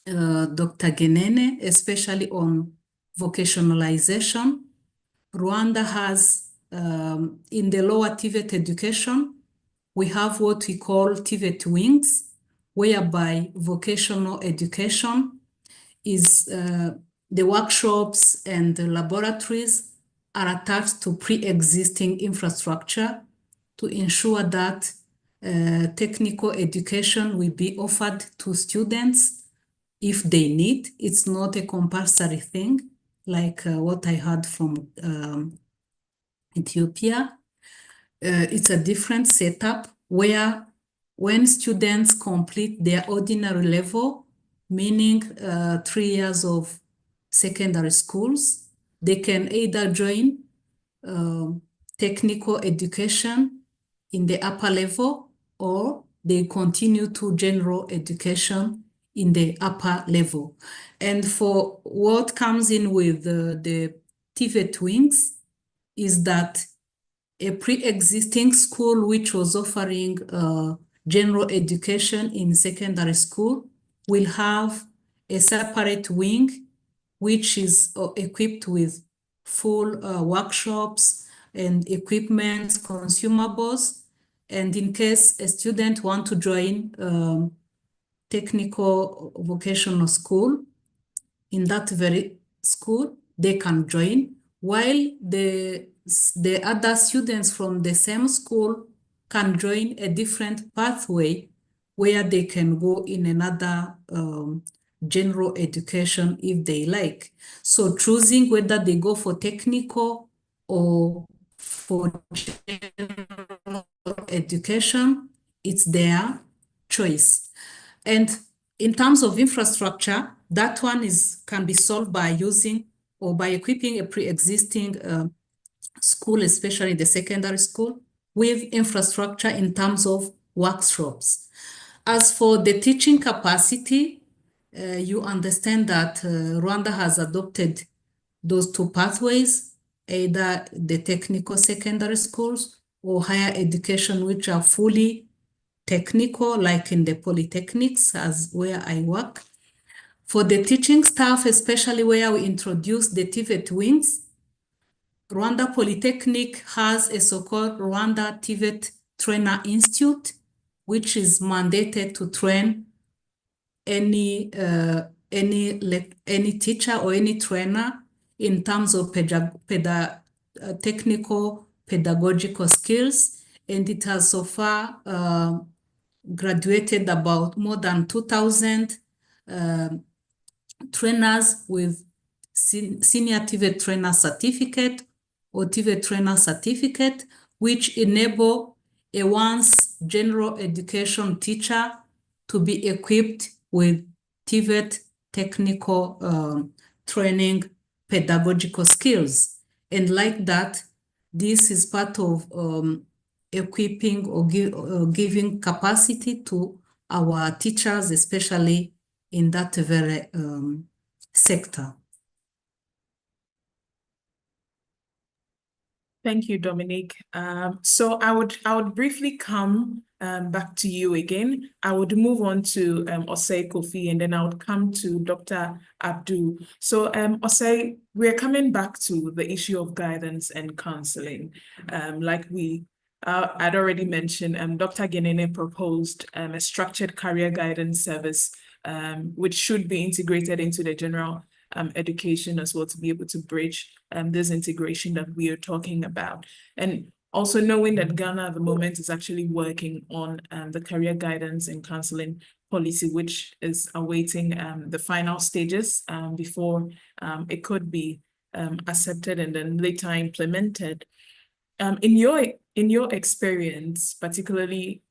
Dr. Genene, especially on vocationalization, Rwanda has, in the lower TVET education, we have what we call TVET wings, whereby vocational education is the workshops and the laboratories are attached to pre-existing infrastructure to ensure that technical education will be offered to students if they need. It's not a compulsory thing like what I heard from Ethiopia. It's a different setup where when students complete their ordinary level, meaning 3 years of secondary schools, they can either join technical education in the upper level, or they continue to general education in the upper level. And for what comes in with the TVET wings is that a pre-existing school which was offering general education in secondary school will have a separate wing which is equipped with full workshops and equipment, consumables. And in case a student want to join technical vocational school, in that very school, they can join, while the other students from the same school can join a different pathway where they can go in another general education if they like. So choosing whether they go for technical or for general education, it's their choice. And in terms of infrastructure, that one can be solved by using or by equipping a pre-existing school, especially the secondary school, with infrastructure in terms of workshops. As for the teaching capacity, you understand that Rwanda has adopted those two pathways, either the technical secondary schools or higher education, which are fully technical, like in the polytechnics, as where I work. For the teaching staff, especially where we introduce the TVET wings, Rwanda Polytechnic has a so-called Rwanda TVET Trainer Institute, which is mandated to train any teacher or any trainer in terms of technical pedagogical skills, and it has so far graduated about more than 2,000 trainers with senior TVET trainer certificate or TVET trainer certificate, which enable a once general education teacher to be equipped with TVET technical training pedagogical skills. And like that, this is part of equipping or giving capacity to our teachers, especially in that very sector. Thank you, Dominique. So I would briefly come back to you again. I would move on to Osei Kofi, and then I would come to Dr. Abdul. So Osei, we're coming back to the issue of guidance and counseling. Like I'd already mentioned, Dr. Genene proposed a structured career guidance service, which should be integrated into the general education as well, to be able to bridge this integration that we are talking about. And also knowing that Ghana at the moment is actually working on the career guidance and counseling policy, which is awaiting the final stages before it could be accepted and then later implemented. In your experience, particularly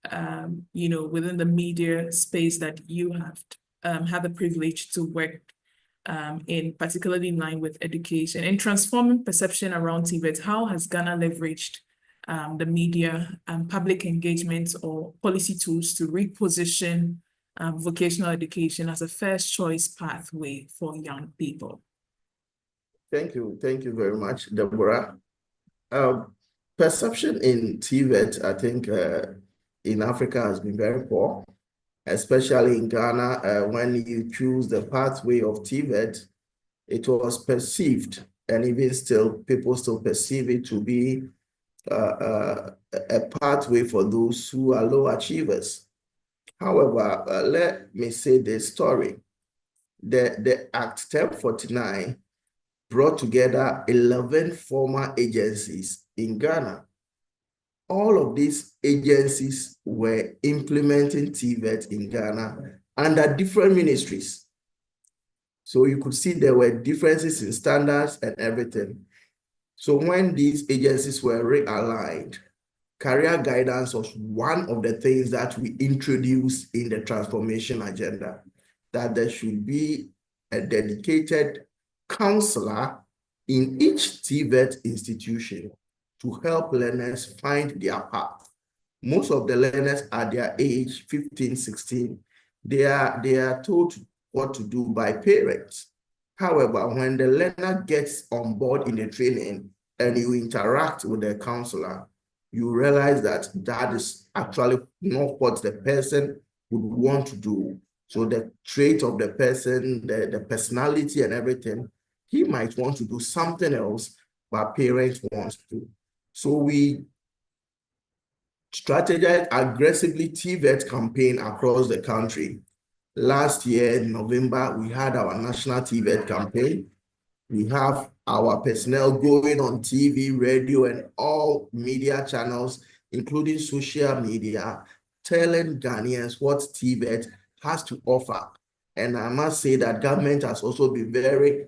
within the media space that you have had the privilege to work in, particularly in line with education, in transforming perception around TVET, how has Ghana leveraged the media and public engagement or policy tools to reposition vocational education as a first choice pathway for young people? Thank you very much, Deborah. Perception in TVET, I think, in Africa has been very poor, especially in Ghana. When you choose the pathway of TVET, it was perceived, and even still, people still perceive it to be a pathway for those who are low achievers. However, let me say this story. The Act 1049 brought together 11 former agencies in Ghana. All of these agencies were implementing TVET in Ghana under different ministries. So you could see there were differences in standards and everything. So when these agencies were realigned, career guidance was one of the things that we introduced in the transformation agenda, that there should be a dedicated counselor in each TVET institution to help learners find their path. Most of the learners at their age, 15, 16, they are told what to do by parents. However, when the learner gets on board in the training and you interact with the counselor, you realize that that is actually not what the person would want to do. So the trait of the person, the personality and everything, he might want to do something else, but parents want to. So we strategized aggressively TVET campaign across the country. Last year in November, we had our national TVET campaign. We have our personnel going on TV, radio, and all media channels, including social media, telling Ghanaians what TVET has to offer. And I must say that government has also been very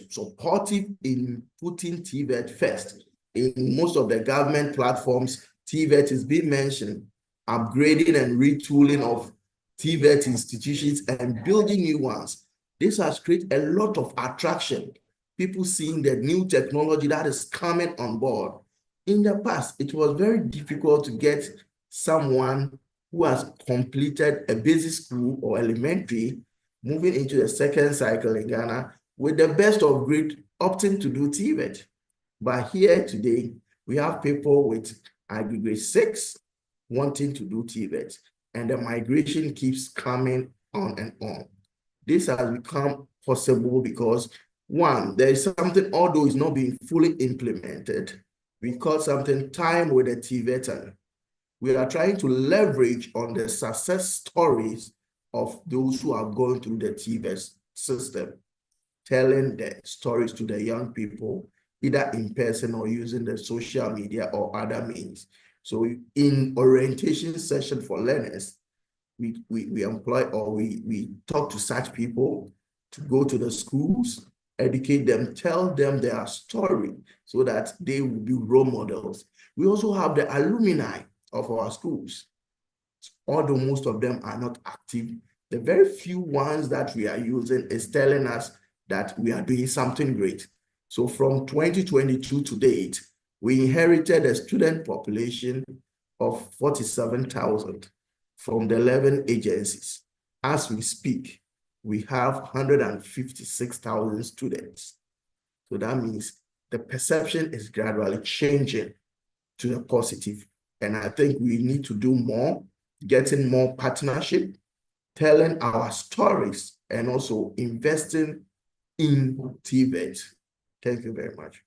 supportive in putting TVET first. In most of the government platforms, TVET is being mentioned, upgrading and retooling of TVET institutions and building new ones. This has created a lot of attraction. People seeing the new technology that is coming on board. In the past, it was very difficult to get someone who has completed a basic school or elementary, moving into the second cycle in Ghana, with the best of grade opting to do TVET. But here today, we have people with grade 6 wanting to do TVET, and the migration keeps coming on and on. This has become possible because, one, there is something, although it's not being fully implemented, we call something time with a TVETer. We are trying to leverage on the success stories of those who are going through the TVET system, telling the stories to the young people, either in person or using the social media or other means. So in orientation session for learners, we employ or we talk to such people to go to the schools, educate them, tell them their story so that they will be role models. We also have the alumni of our schools. Although most of them are not active, the very few ones that we are using is telling us that we are doing something great. So from 2022 to date, we inherited a student population of 47,000. from the 11 agencies. As we speak, we have 156,000 students. So that means the perception is gradually changing to the positive. And I think we need to do more, getting more partnership, telling our stories, and also investing in TVET. Thank you very much.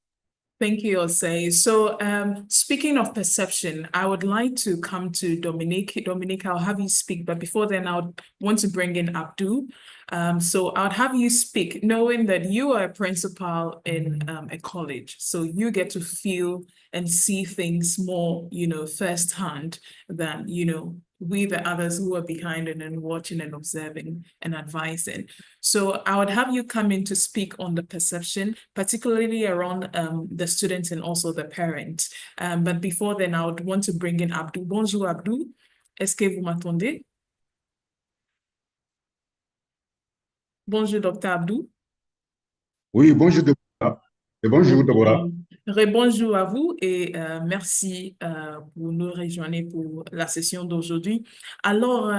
Thank you, Osei. So speaking of perception, I would like to come to Dominique. Dominique, I'll have you speak, but before then, I would want to bring in Abdul. So I would have you speak, knowing that you are a principal in a college. So you get to feel and see things more, firsthand than, we the others who are behind and then watching and observing and advising. So I would have you come in to speak on the perception, particularly around the students and also the parents. But before then, I would want to bring in Abdul. Bonjour, Abdul. Est-ce que vous m'entendez? Bonjour, Dr. Abdul. Oui, bonjour Deborah. Et bonjour Deborah. Rebonjour à vous et merci pour nous rejoindre pour la session d'aujourd'hui. Alors,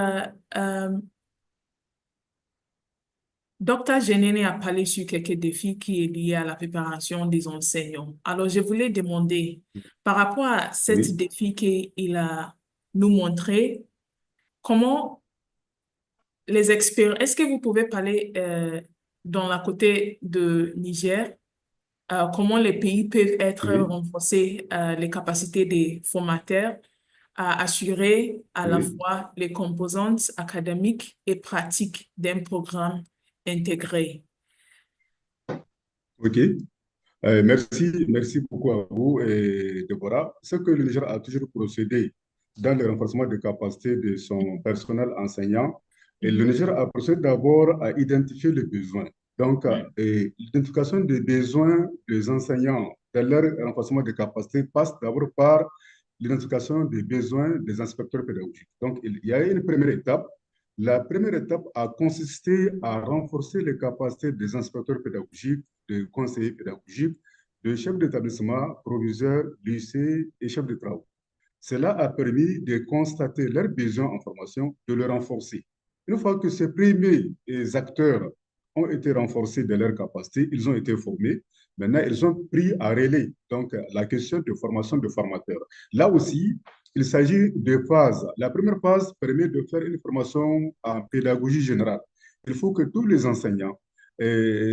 Dr. Genene a parlé sur quelques défis qui est lié à la préparation des enseignants. Alors, je voulais demander, par rapport à ces Oui. défis qu'il a nous montré, comment les experts, est-ce que vous pouvez parler dans la côté de Niger, comment les pays peuvent être Oui. renforcer les capacités des formateurs à assurer à la Oui. fois les composantes académiques et pratiques d'un programme intégré. OK. Merci beaucoup à vous, Deborah. Ce que le Niger a toujours procédé dans le renforcement des capacités de son personnel enseignant, et le Niger a procédé d'abord à identifier les besoins. Donc, l'identification des besoins des enseignants dans leur renforcement des capacités passe d'abord par l'identification des besoins des inspecteurs pédagogiques. Donc, il y a une première étape. La première étape a consisté à renforcer les capacités des inspecteurs pédagogiques, des conseillers pédagogiques, de chefs d'établissement, proviseurs, lycées et chefs de travaux. Cela a permis de constater leurs besoins en formation, de les renforcer. Une fois que ces premiers acteurs ont été renforcés de leurs capacités, ils ont été formés. Maintenant, ils ont pris à relais donc, la question de formation de formateurs. Là aussi, il s'agit de phases. La première phase permet de faire une formation en pédagogie générale. Il faut que tous les enseignants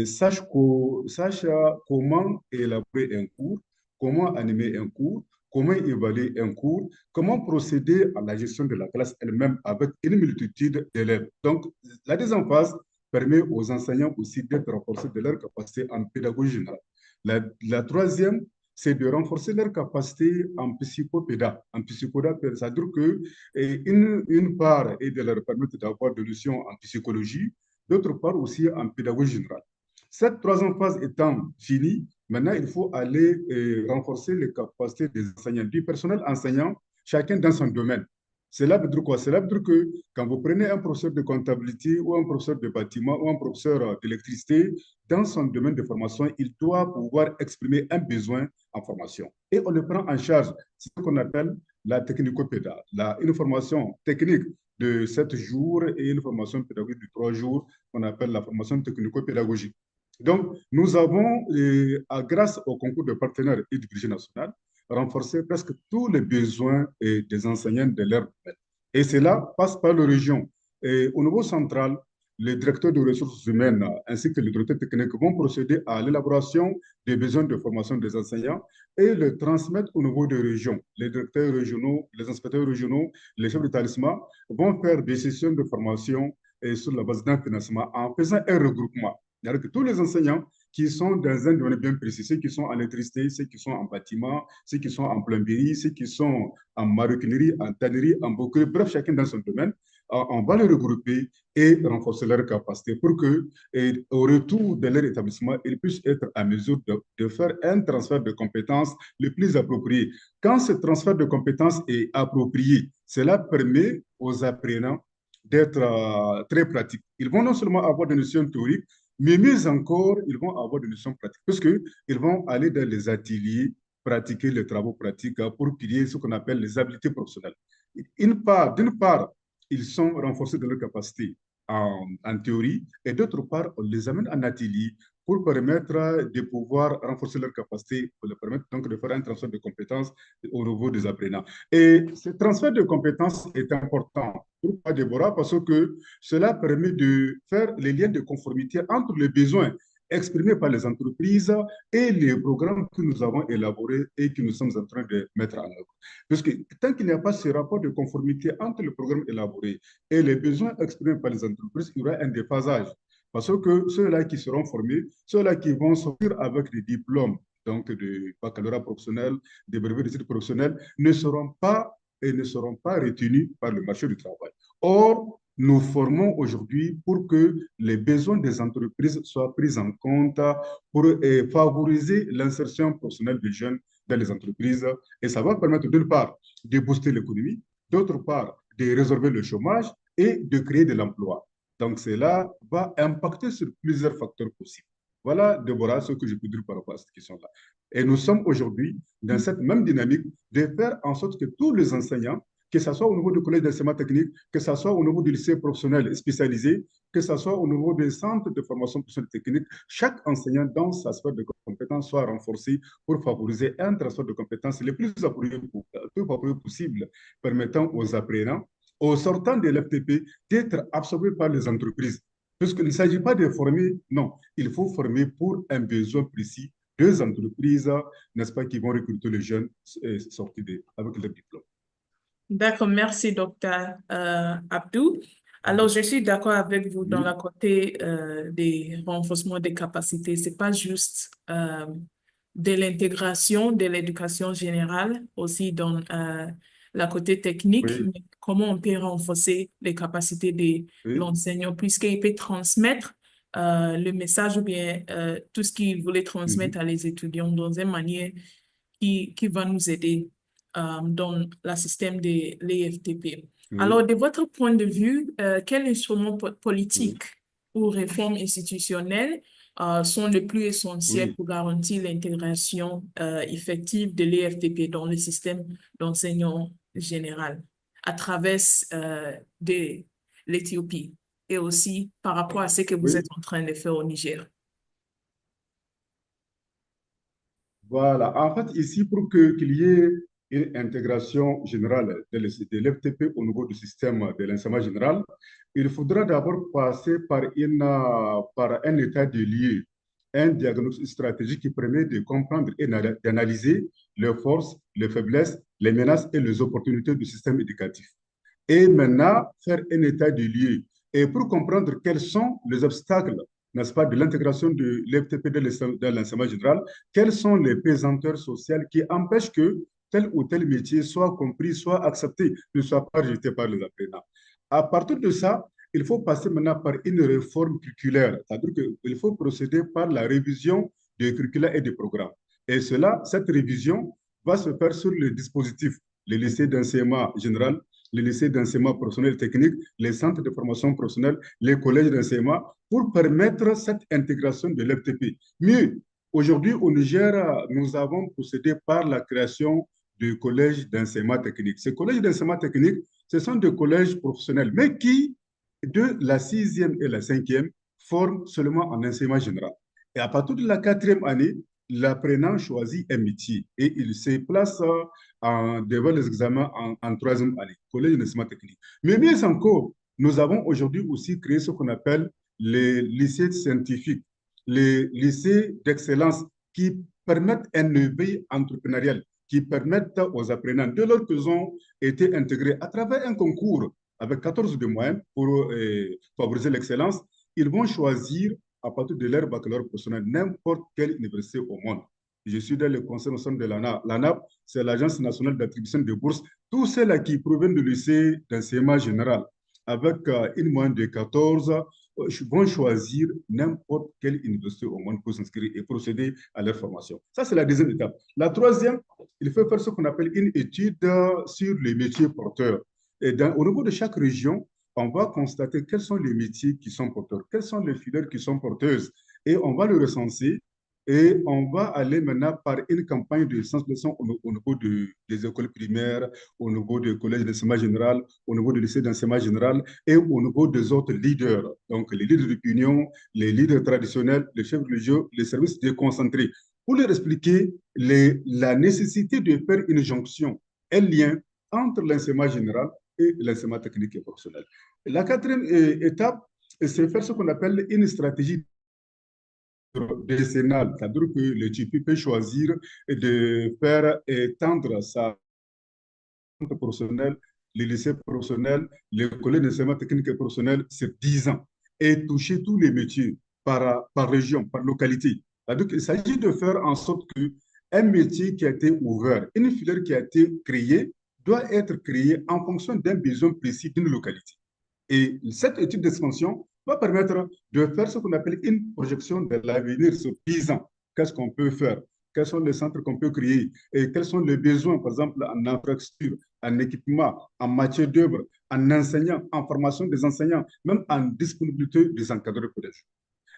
sachent comment élaborer un cours, comment animer un cours, comment évaluer un cours, comment procéder à la gestion de la classe elle-même avec une multitude d'élèves. Donc, la deuxième phase permet aux enseignants aussi d'être renforcés de leur capacité en pédagogie générale. La troisième, c'est de renforcer leur capacité en psychopéda. En psychopéda, c'est-à-dire qu'une part est de leur permettre d'avoir des notions en psychologie, d'autre part aussi en pédagogie générale. Cette troisième phase étant finie, maintenant il faut aller renforcer les capacités des enseignants, du personnel enseignant, chacun dans son domaine. Cela veut dire quoi? Cela veut dire que quand vous prenez un professeur de comptabilité ou un professeur de bâtiment ou un professeur d'électricité, dans son domaine de formation, il doit pouvoir exprimer un besoin en formation. Et on le prend en charge. C'est ce qu'on appelle la technico-péda, une formation technique de 7 jours et une formation pédagogique de 3 jours qu'on appelle la formation technico-pédagogique. Donc, nous avons, grâce au concours de partenaires et du budget national, renforcé presque tous les besoins des enseignants de leur domaine. Et cela passe par les régions. Et au niveau central, les directeurs de ressources humaines ainsi que les directeurs techniques vont procéder à l'élaboration des besoins de formation des enseignants et le transmettre au niveau des régions. Les directeurs régionaux, les inspecteurs régionaux, les chefs d'établissement vont faire des sessions de formation sur la base d'un financement en faisant un regroupement. C'est-à-dire que tous les enseignants qui sont dans un domaine bien précis, ceux qui sont en électricité, ceux qui sont en bâtiment, ceux qui sont en plomberie, ceux qui sont en maroquinerie, en tannerie, en boucherie, bref, chacun dans son domaine, on va les regrouper et renforcer leurs capacités pour que, au retour de leur établissement, ils puissent être à mesure de faire un transfert de compétences le plus approprié. Quand ce transfert de compétences est approprié, cela permet aux apprenants d'être très pratiques. Ils vont non seulement avoir des notions théoriques, mais mieux encore, ils vont avoir des notions pratiques, parce qu'ils vont aller dans les ateliers, pratiquer les travaux pratiques pour qu'il y ait ce qu'on appelle les habiletés professionnelles. D'une part, ils sont renforcés dans leur capacité en théorie, et d'autre part, on les amène en atelier pour permettre de pouvoir renforcer leur capacité, pour leur permettre donc de faire un transfert de compétences au niveau des apprenants. Et ce transfert de compétences est important. Pourquoi, Déborah? Parce que cela permet de faire les liens de conformité entre les besoins exprimés par les entreprises et les programmes que nous avons élaborés et que nous sommes en train de mettre en œuvre. Parce que tant qu'il n'y a pas ce rapport de conformité entre le programme élaboré et les besoins exprimés par les entreprises, il y aura un déphasage. Parce que ceux-là qui seront formés, ceux-là qui vont sortir avec des diplômes, donc de baccalauréat professionnel, des brevets d'études professionnelles, ne seront pas retenus par le marché du travail. Or, nous formons aujourd'hui pour que les besoins des entreprises soient pris en compte pour favoriser l'insertion professionnelle des jeunes dans les entreprises. Et ça va permettre d'une part de booster l'économie, d'autre part de résorber le chômage et de créer de l'emploi. Donc cela va impacter sur plusieurs facteurs possibles. Voilà, Déborah, ce que je peux dire par rapport à cette question-là. Et nous sommes aujourd'hui dans cette même dynamique de faire en sorte que tous les enseignants, que ce soit au niveau du collège d'enseignement technique, que ce soit au niveau du lycée professionnel spécialisé, que ce soit au niveau des centres de formation professionnelle technique, chaque enseignant dans sa sphère de compétences soit renforcé pour favoriser un transfert de compétences le plus approprié possible, permettant aux apprenants, aux sortants de l'FTP, d'être absorbés par les entreprises. Puisqu'il ne s'agit pas de former, non, il faut former pour un besoin précis des entreprises, n'est-ce pas, qui vont recruter les jeunes sortis avec leur diplôme. D'accord, merci, docteur Abdou. Alors, je suis d'accord avec vous dans Oui. la côté des renforcements des capacités. C'est pas juste de l'intégration de l'éducation générale, aussi dans la côté technique, Oui, mais comment on peut renforcer les capacités de oui, l'enseignant, puisqu'il peut transmettre le message ou bien tout ce qu'il voulait transmettre à les étudiants dans une manière qui va nous aider dans le système de l'EFTP. oui, Alors, de votre point de vue, quels instruments oui, politiques ou réformes institutionnelles sont les plus essentiels oui. pour garantir l'intégration effective de l'EFTP dans le système d'enseignement général à travers de l'Éthiopie et aussi par rapport à ce que vous êtes Oui. en train de faire au Niger? Voilà. En fait, ici, pour qu'il y ait une intégration générale de l'FTP au niveau du système de l'enseignement général, il faudra d'abord passer par un état de lieu, un diagnostic stratégique qui permet de comprendre et d'analyser les forces, les faiblesses, les menaces et les opportunités du système éducatif. Et maintenant, faire un état de lieu. Et pour comprendre quels sont les obstacles, n'est-ce pas, de l'intégration de l'FTP dans l'enseignement général, quelles sont les pesanteurs sociales qui empêchent que tel ou tel métier soit compris, soit accepté, ne soit pas rejeté par les apprenants. À partir de ça, il faut passer maintenant par une réforme curriculaire, c'est-à-dire qu'il faut procéder par la révision des curricula et des programmes. Et cela, cette révision va se faire sur le dispositif, les lycées d'enseignement général, les lycées d'enseignement professionnel et technique, les centres de formation professionnelle, les collèges d'enseignement, pour permettre cette intégration de l'FTP. Mieux, aujourd'hui au Niger, nous avons procédé par la création de collèges d'enseignement technique. Ces collèges d'enseignement technique, ce sont des collèges professionnels, mais qui, de la 6e et la 5e, forment seulement en enseignement général. Et à partir de la 4e année, l'apprenant choisit un métier et il se place devant les examens en 3e année, collège d'enseignement technique. Mais mieux encore, nous avons aujourd'hui aussi créé ce qu'on appelle les lycées scientifiques, les lycées d'excellence qui permettent un éveil entrepreneurial, qui permettent aux apprenants, dès lors qu'ils ont été intégrés à travers un concours avec 14 de moyenne pour favoriser l'excellence, ils vont choisir à partir de leur baccalauréat professionnel n'importe quelle université au monde. Je suis dans le conseil national de l'ANAP. L'ANAP, c'est l'Agence nationale d'attribution de bourses. Tous ceux-là qui proviennent du lycée d'enseignement général avec une moyenne de 14 vont choisir n'importe quelle université au monde pour s'inscrire et procéder à leur formation. Ça, c'est la deuxième étape. La troisième, il faut faire ce qu'on appelle une étude sur les métiers porteurs. Et au niveau de chaque région, on va constater quels sont les métiers qui sont porteurs, quelles sont les filières qui sont porteuses, et on va le recenser Et on va aller maintenant par une campagne de sensibilisation au niveau des écoles primaires, au niveau des collèges d'enseignement général, au niveau des lycées d'enseignement général et au niveau des autres leaders. Donc, les leaders d'opinion, les leaders traditionnels, les chefs religieux, les services déconcentrés, pour leur expliquer la nécessité de faire une jonction, un lien entre l'enseignement général et l'enseignement technique et professionnel. La quatrième étape, c'est faire ce qu'on appelle une stratégie décennale, c'est-à-dire que l'Éthiopie peut choisir de faire étendre sa professionnelle, les lycées professionnels, les collèges d'enseignement technique et professionnel sur 10 ans et toucher tous les métiers par région, par localité. C'est-à-dire qu'il s'agit de faire en sorte qu'un métier qui a été ouvert, une filière qui a été créée, doit être créée en fonction d'un besoin précis d'une localité. Et cette étude d'expansion va permettre de faire ce qu'on appelle une projection de l'avenir sur 10 ans. Qu'est-ce qu'on peut faire? Quels sont les centres qu'on peut créer? Et quels sont les besoins, par exemple, en infrastructure, en équipement, en matière d'œuvre, en enseignants, en formation des enseignants, même en disponibilité des encadreurs collèges.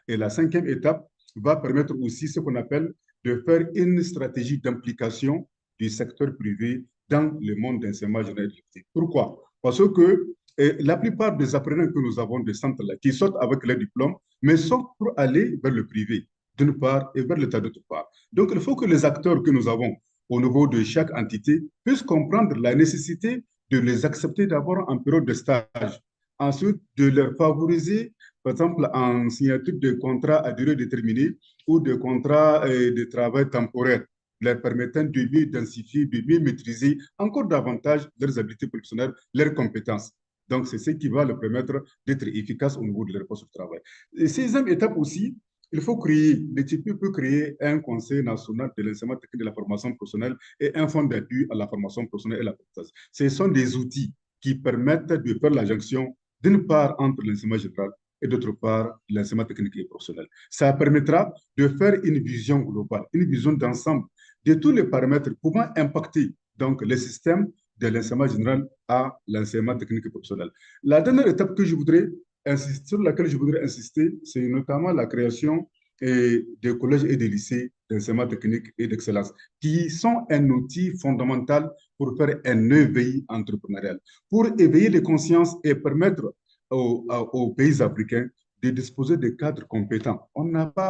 Et la cinquième étape va permettre aussi ce qu'on appelle de faire une stratégie d'implication du secteur privé dans le monde d'enseignement général. Pourquoi? Parce que la plupart des apprenants que nous avons de centres-là, qui sortent avec leur diplôme, mais sortent pour aller vers le privé, d'une part, et vers l'État d'autre part. Donc, il faut que les acteurs que nous avons au niveau de chaque entité puissent comprendre la nécessité de les accepter d'abord en période de stage. Ensuite, de leur favoriser, par exemple, en signature de contrats à durée déterminée ou de contrats de travail temporaire, leur permettant de mieux densifier, de mieux maîtriser encore davantage leurs habiletés professionnelles, leurs compétences. Donc, c'est ce qui va leur permettre d'être efficaces au niveau de leur poste de travail. Et sixième étape aussi, il faut créer, l'Éthiopie peut créer un conseil national de l'enseignement technique de la formation professionnelle et un fonds d'appui à la formation professionnelle et l'apprentissage. Ce sont des outils qui permettent de faire la jonction d'une part entre l'enseignement général et d'autre part l'enseignement technique et professionnel. Ça permettra de faire une vision globale, une vision d'ensemble de tous les paramètres pouvant impacter donc le système de l'enseignement général à l'enseignement technique et professionnel. La dernière étape que je voudrais insister, sur laquelle je voudrais insister, c'est notamment la création des collèges et des lycées d'enseignement technique et d'excellence, qui sont un outil fondamental pour faire un éveil entrepreneurial, pour éveiller les consciences et permettre aux pays africains de disposer de cadres compétents.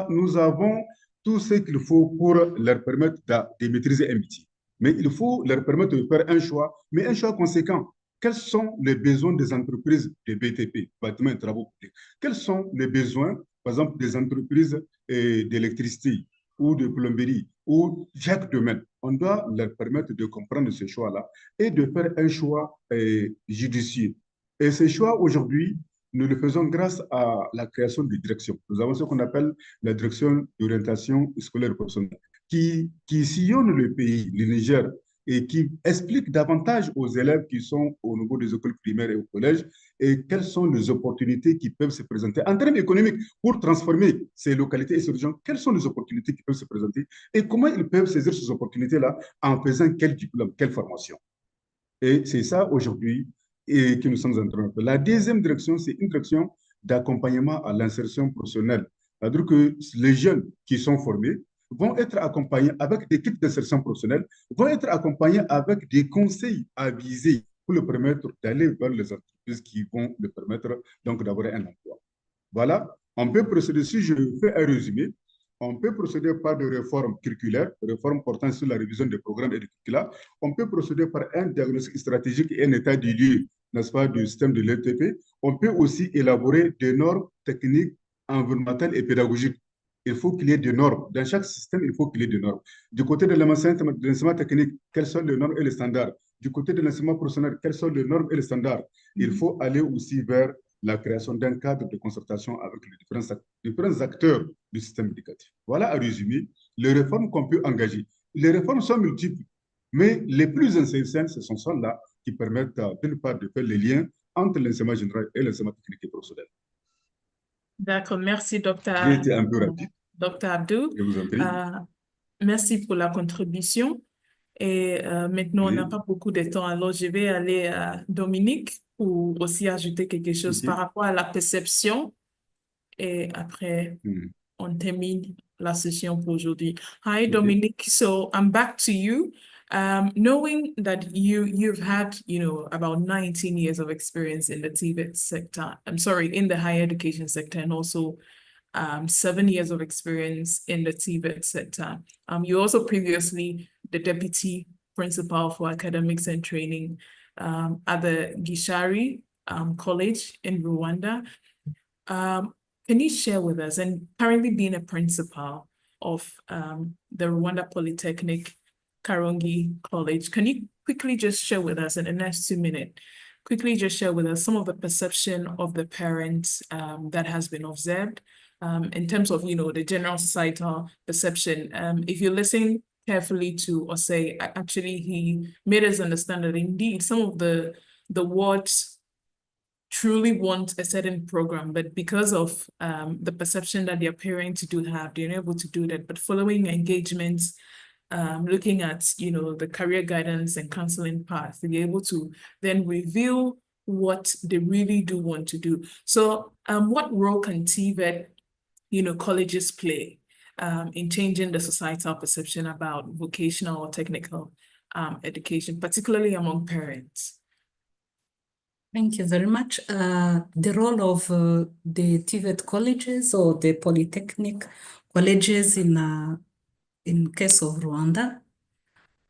Nous avons tout ce qu'il faut pour leur permettre de maîtriser un métier. Mais il faut leur permettre de faire un choix, mais un choix conséquent. Quels sont les besoins des entreprises de BTP, bâtiments et travaux publics? Quels sont les besoins, par exemple, des entreprises d'électricité ou de plomberie ou chaque domaine? On doit leur permettre de comprendre ce choix-là et de faire un choix judicieux. Et ce choix, aujourd'hui, nous le faisons grâce à la création de directions. Nous avons ce qu'on appelle la direction d'orientation scolaire professionnelle, qui sillonne le pays, le Niger, et qui explique davantage aux élèves qui sont au niveau des écoles primaires et au collège et quelles sont les opportunités qui peuvent se présenter en termes économiques pour transformer ces localités et ces régions. Quelles sont les opportunités qui peuvent se présenter et comment ils peuvent saisir ces opportunités-là en faisant quel diplôme, quelle formation. Et c'est ça aujourd'hui que nous sommes en train de faire. La deuxième direction, c'est une direction d'accompagnement à l'insertion professionnelle. C'est-à-dire que les jeunes qui sont formés vont être accompagnés avec des kits d'insertion professionnelle, vont être accompagnés avec des conseils avisés pour leur permettre d'aller vers les entreprises qui vont leur permettre donc d'avoir un emploi. Voilà, on peut procéder, si je fais un résumé, on peut procéder par des réformes curriculaires, réformes portant sur la révision des programmes et des curricula. On peut procéder par un diagnostic stratégique et un état du lieu, n'est-ce pas, du système de l'ETP. On peut aussi élaborer des normes techniques, environnementales et pédagogiques. Il faut qu'il y ait des normes. Dans chaque système, il faut qu'il y ait des normes. Du côté de l'enseignement technique, quelles sont les normes et les standards? Du côté de l'enseignement professionnel, quelles sont les normes et les standards? Il faut aller aussi vers la création d'un cadre de concertation avec les différents acteurs du système éducatif. Voilà, à résumer, les réformes qu'on peut engager. Les réformes sont multiples, mais les plus essentielles, ce sont celles-là qui permettent, d'une part, de faire les liens entre l'enseignement général et l'enseignement technique et professionnel. D'accord, merci, J'ai été un peu rapide. Dr. Abdou. Je vous en prie. Merci pour la contribution. Et maintenant, on n'a pas beaucoup de temps, alors je vais aller à Dominique pour aussi ajouter quelque chose par rapport à la perception. Et après, on termine la session pour aujourd'hui. Hi, Dominique. So I'm back to you. Knowing that you've had, about 19 years of experience in the TVET sector, in the higher education sector, and also 7 years of experience in the TVET sector. You also previously the deputy principal for academics and training at the Gishari College in Rwanda. Can you share with us, and currently being a principal of the Rwanda Polytechnic Karongi College, can you quickly just share with us in the next 2 minutes, some of the perception of the parents that has been observed in terms of, the general societal perception. If you listen carefully to Osei, actually, he made us understand that indeed some of the wards truly want a certain program, but because of the perception that their parents do have, they're able to do that. But following engagements, looking at, the career guidance and counseling path, they're able to then reveal what they really do want to do. So what role can TVET, colleges play in changing the societal perception about vocational or technical education, particularly among parents? Thank you very much. The role of the TVET colleges or the polytechnic colleges in case of Rwanda,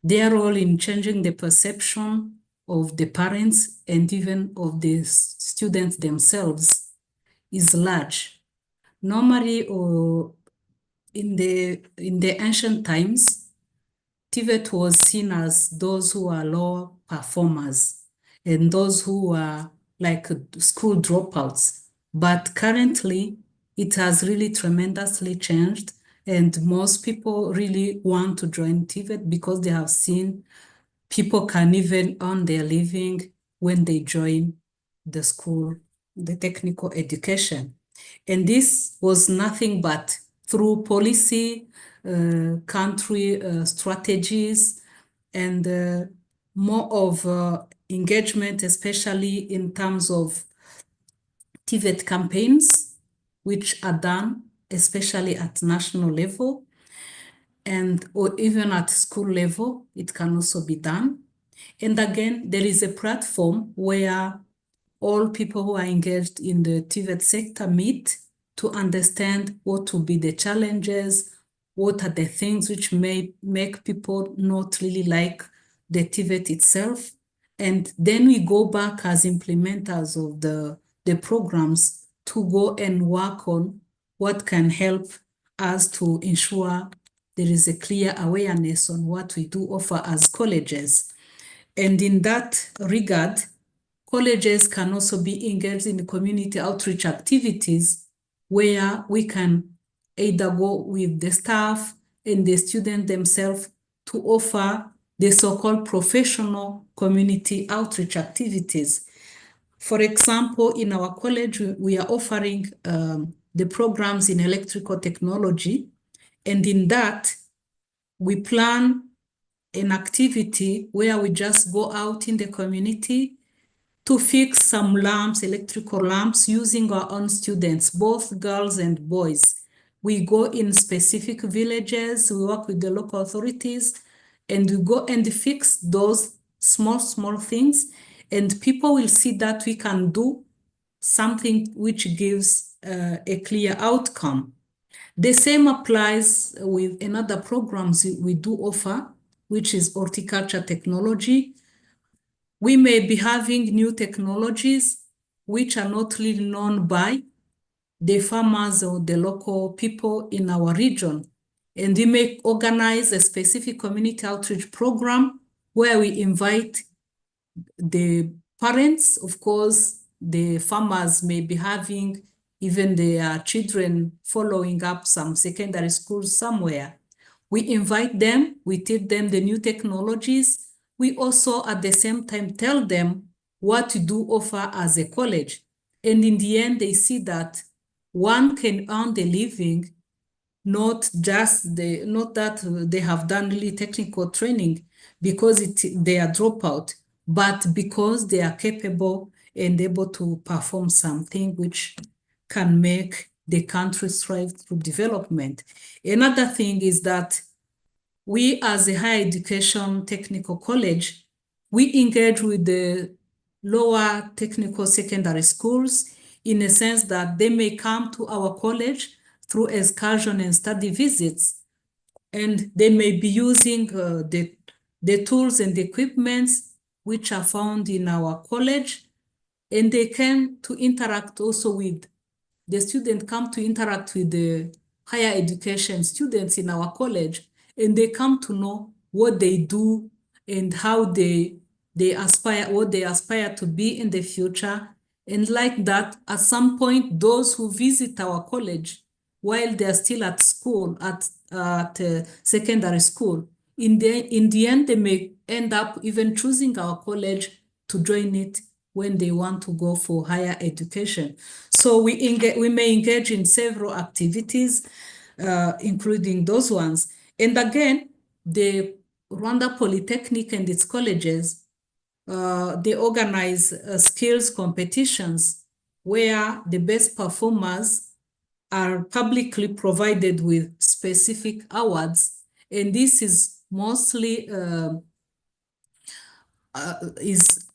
their role in changing the perception of the parents and even of the students themselves is large. Normally, in the ancient times, TVET was seen as those who are low performers and those who are like school dropouts. But currently, it has really tremendously changed, and most people really want to join TVET because they have seen people can even earn their living when they join the school, the technical education. And this was nothing but through policy, country strategies, and more of engagement, especially in terms of TVET campaigns, which are done especially at national level or even at school level, it can also be done. And again, there is a platform where all people who are engaged in the TVET sector meet to understand what will be the challenges, what are the things which may make people not really like the TVET itself. And then we go back as implementers of the programs to go and work on what can help us to ensure there is a clear awareness on what we do offer as colleges. And in that regard, colleges can also be engaged in community outreach activities where we can either go with the staff and the student themselves to offer the so-called professional community outreach activities. For example, in our college, we are offering the programs in electrical technology, and in that, we plan an activity where we just go out in the community to fix some lamps, electrical lamps, using our own students, both girls and boys. We go in specific villages, we work with the local authorities, and we go and fix those small things, and people will see that we can do something which gives a clear outcome. The same applies with another programs we do offer, which is horticulture technology. We may be having new technologies which are not really known by the farmers or the local people in our region. And we may organize a specific community outreach program where we invite the parents. Of course, the farmers may be having even their children following up some secondary schools somewhere. We invite them, we teach them the new technologies. We also at the same time tell them what we do offer as a college. And in the end, they see that one can earn the living, not that they have done really technical training because they are dropout, but because they are capable and able to perform something which can make the country thrive through development. Another thing is that we as a higher education technical college, we engage with the lower technical secondary schools in a sense that they may come to our college through excursion and study visits, and they may be using the tools and the equipments which are found in our college, and they come to interact also with the students come to interact with the higher education students in our college, and they come to know what they do and how they aspire, what they aspire to be in the future. And like that, at some point, those who visit our college while they're still at school, at secondary school, in the end, they may end up even choosing our college to join it when they want to go for higher education. So we may engage in several activities, including those ones. And again, the Rwanda Polytechnic and its colleges, they organize skills competitions where the best performers are publicly provided with specific awards. And this is mostly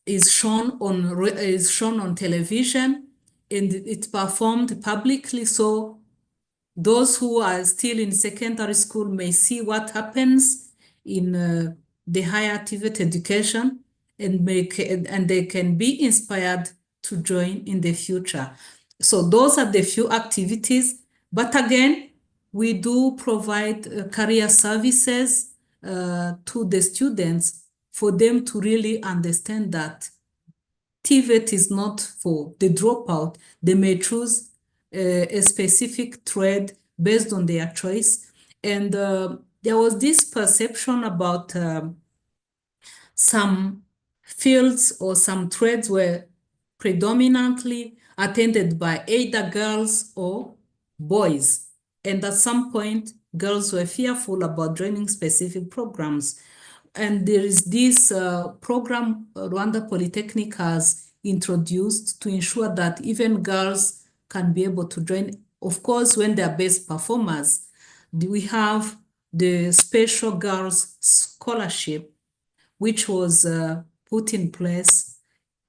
is shown on television, and it's performed publicly, so those who are still in secondary school may see what happens in the higher activate education, and they can be inspired to join in the future. So those are the few activities, but again, we do provide career services to the students for them to really understand that TVET is not for the dropout. They may choose a specific trade based on their choice. And there was this perception about some fields or some trades were predominantly attended by either girls or boys. And at some point, girls were fearful about joining specific programs. And there is this program Rwanda Polytechnic has introduced to ensure that even girls can be able to join. Of course, when they're best performers, we have the Special Girls Scholarship, which was put in place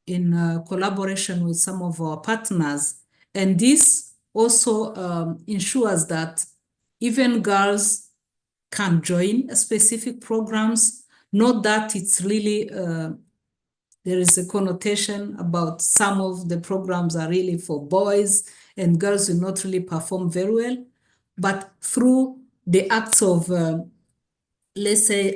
in collaboration with some of our partners. And this also ensures that even girls can join specific programs. Not that it's really, there is a connotation about some of the programs are really for boys and girls will not really perform very well. But through the acts of, let's say,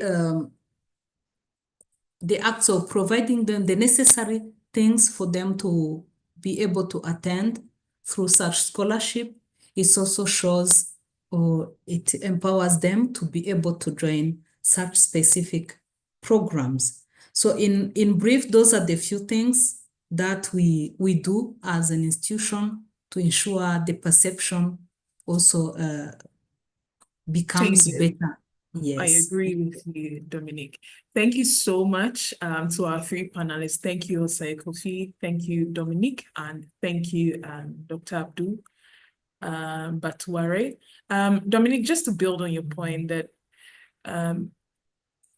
the acts of providing them the necessary things for them to be able to attend through such scholarship, it also shows or it empowers them to be able to join such specific programs. So in brief, those are the few things that we do as an institution to ensure the perception also becomes better. Yes. I agree with you, Dominique. Thank you so much to our three panelists. Thank you, Osei Kofi. Thank you, Dominique. And thank you, Dr. Abdul Batuare. Dominique, just to build on your point that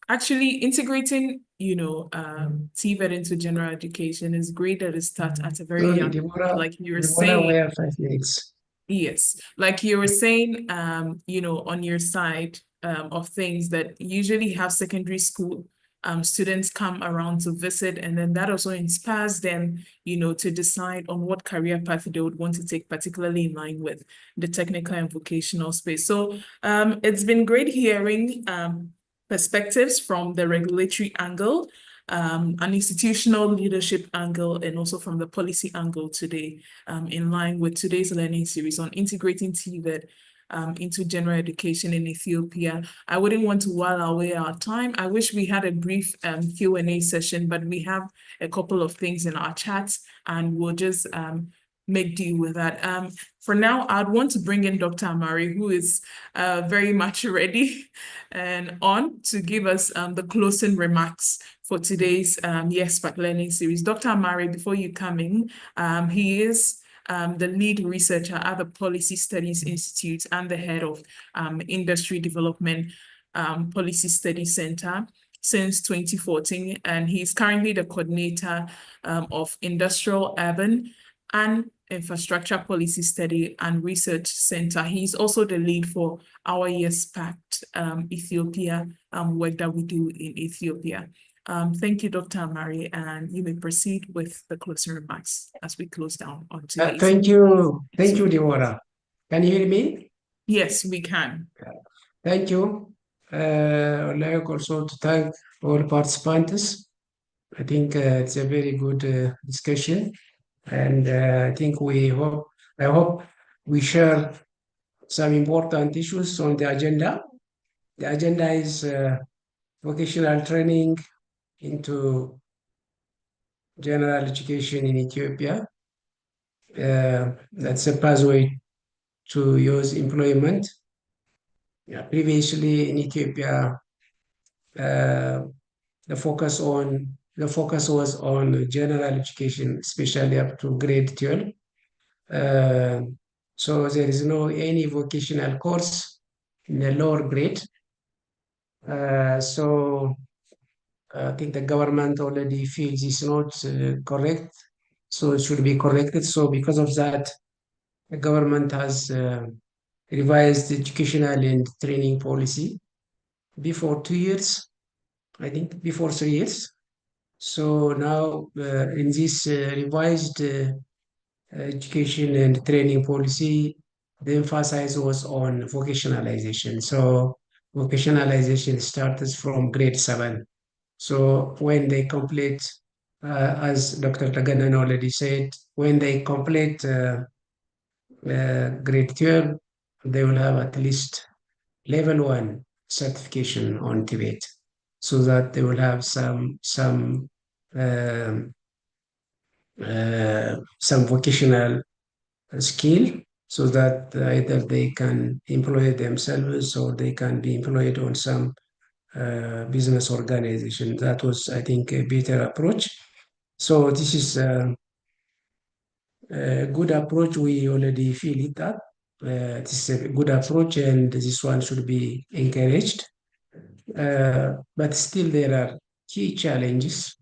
actually integrating, TVET into general education is great that it starts at a very young age, like you were saying. We have 5 minutes. Yes, like you were saying, on your side of things that usually have secondary school students come around to visit, and then that also inspires them, to decide on what career path they would want to take, particularly in line with the technical and vocational space. So it's been great hearing perspectives from the regulatory angle, an institutional leadership angle, and also from the policy angle today, in line with today's learning series on integrating TVET into general education in Ethiopia. I wouldn't want to while away our time. I wish we had a brief Q&A session, but we have a couple of things in our chats, and we'll just make do with that. For now, I'd want to bring in Dr. Amari, who is very much ready and on to give us the closing remarks for today's YesPac Learning Series. Dr. Amari, before you come in, he is the lead researcher at the Policy Studies Institute and the head of Industry Development Policy Studies Center since 2014, and he's currently the coordinator of Industrial, Urban, and Infrastructure Policy Study and Research Center. He's also the lead for our Yes Pact Ethiopia work that we do in Ethiopia. Thank you, Dr. Amari, and you may proceed with the closing remarks as we close down on today's. Thank you, Deborah. Can you hear me? Yes, we can. Thank you. I'd like also to thank all participants. I think it's a very good discussion, and I think I hope we share some important issues on the agenda. The agenda is vocational training into general education in Ethiopia. That's a pathway to use employment. Previously in Ethiopia, the focus was on general education, especially up to grade 12. So there is no any vocational course in the lower grade. So I think the government already feels it's not correct, so it should be corrected. So because of that, the government has revised educational and training policy before 2 years, I think before 3 years. So now in this revised education and training policy, the emphasis was on vocationalization. So vocationalization starts from grade 7. So when they complete, as Dr. Taganan already said, when they complete grade 12, they will have at least level 1 certification on Tibet, so that they will have some vocational skill, so that either they can employ themselves or they can be employed on some business organization. That was, I think, a better approach. So this is a good approach. We already feel it that this is a good approach, and this one should be encouraged. But still, there are key challenges,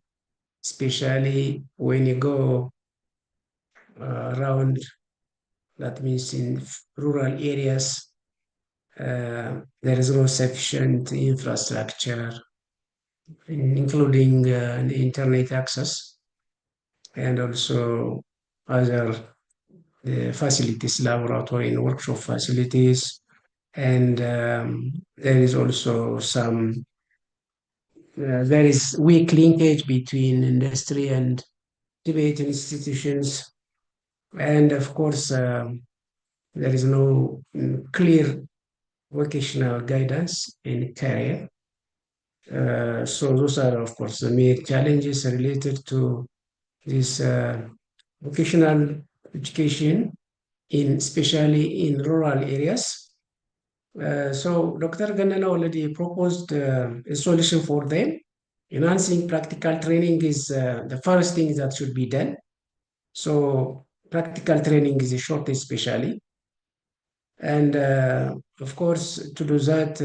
especially when you go around. That means in rural areas, there is no sufficient infrastructure, including the internet access, and also other facilities, laboratory and workshop facilities. And there is also there is weak linkage between industry and Tibetan institutions. And of course, there is no clear vocational guidance in career. So those are, of course, the main challenges related to this vocational education, especially in rural areas. So Dr. Ganana already proposed a solution for them. Enhancing practical training is the first thing that should be done. So practical training is a shortage, especially. And of course, to do that,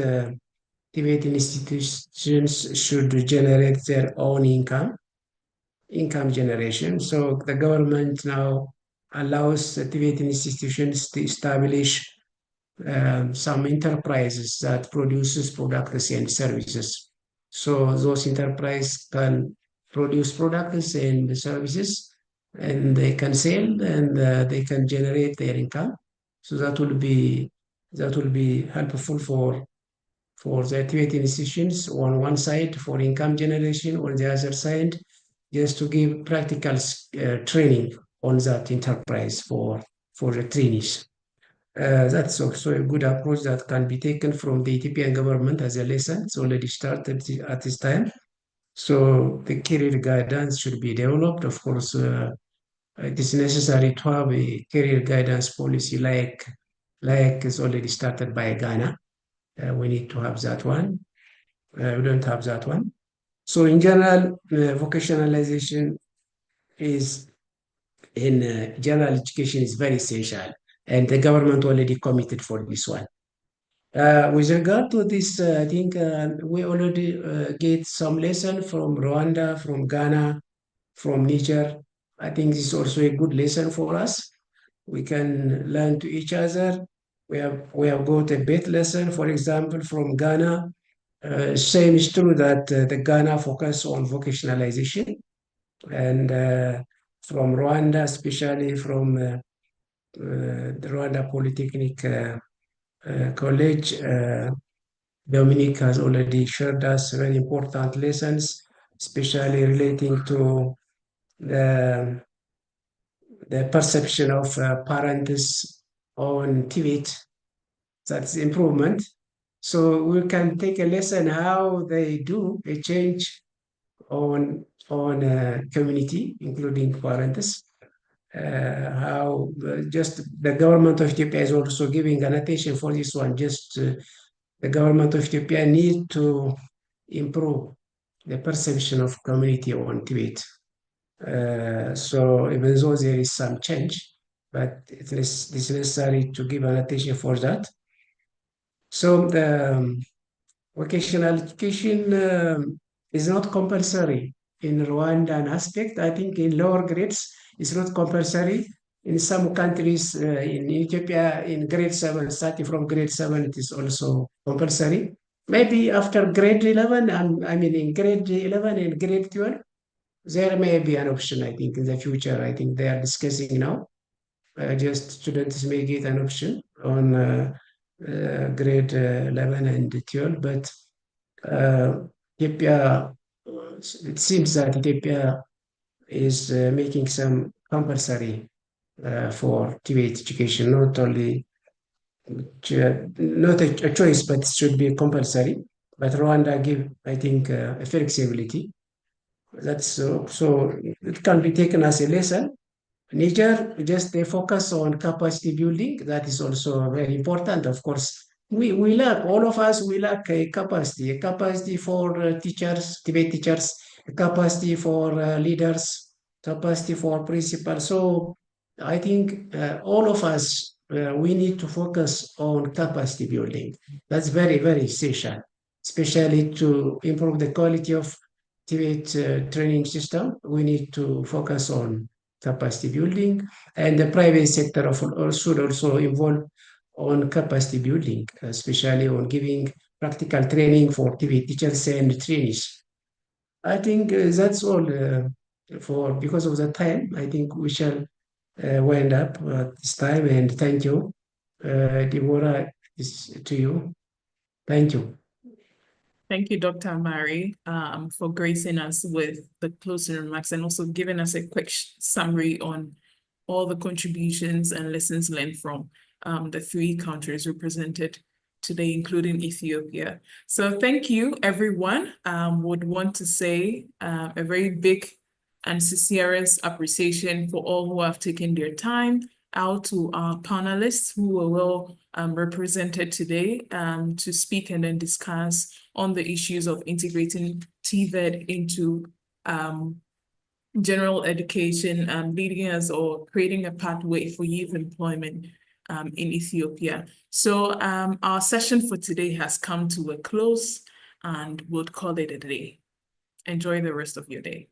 Tibetan institutions should generate their own income generation. So the government now allows the Tibetan institutions to establish some enterprises that produces products and services. So those enterprises can produce products and services, and they can sell, and they can generate their income. So that will be helpful for the Tibetan institutions on one side for income generation, on the other side just to give practical training on that enterprise for the trainees. That's also a good approach that can be taken from the Ethiopian government as a lesson. It's already started at this time. So the career guidance should be developed. Of course, it is necessary to have a career guidance policy like is already started by Ghana. We need to have that one. We don't have that one. So in general, vocationalization is in general education is very essential, and the government already committed for this one. With regard to this, I think we already get some lesson from Rwanda, from Ghana, from Niger. I think this is also a good lesson for us. We can learn to each other. We have got a bit lesson, for example, from Ghana. Same is true that the Ghana focus on vocationalization, and from Rwanda, especially from the Rwanda Polytechnic College, Dominic has already shared us very important lessons, especially relating to the perception of parents on TVET. That's improvement. So we can take a lesson how they do a change on community, including parents. How just the government of Ethiopia is also giving an attention for this one. Just the government of Ethiopia need to improve the perception of community on TVET. So even though there is some change, but it is necessary to give an attention for that. So the vocational education is not compulsory in Rwandan aspect. I think in lower grades, it's not compulsory. In some countries, in Ethiopia, in grade 7, starting from grade 7, it is also compulsory. Maybe after grade 11, I mean in grade 11 and grade 12, there may be an option, I think, in the future. I think they are discussing now. Just students may get an option on grade 11 and 12, but Ethiopia, it seems that Ethiopia is making some compulsory for TVET education, not only not a choice, but it should be compulsory. But Rwanda give, I think, a flexibility. That's so it can be taken as a lesson. Niger, just they focus on capacity building. That is also very important. Of course, we lack, all of us, we lack a capacity for teachers, TVET teachers, a capacity for leaders, capacity for principals. So I think all of us, we need to focus on capacity building. That's very, very essential, especially to improve the quality of TVET training system. We need to focus on capacity building, and the private sector should also involve on capacity building, especially on giving practical training for TVET teachers and trainees. I think that's all for because of the time. I think we shall wind up at this time, and thank you. Deborah, is to you. Thank you. Thank you, Dr. Mari, for gracing us with the closing remarks and also giving us a quick summary on all the contributions and lessons learned from the 3 countries represented today, including Ethiopia. So thank you, everyone. Would want to say a very big and sincerest appreciation for all who have taken their time out, to our panelists who were well represented today to speak and then discuss on the issues of integrating TVET into general education, leading us or creating a pathway for youth employment in Ethiopia. So our session for today has come to a close, and we'll call it a day. Enjoy the rest of your day.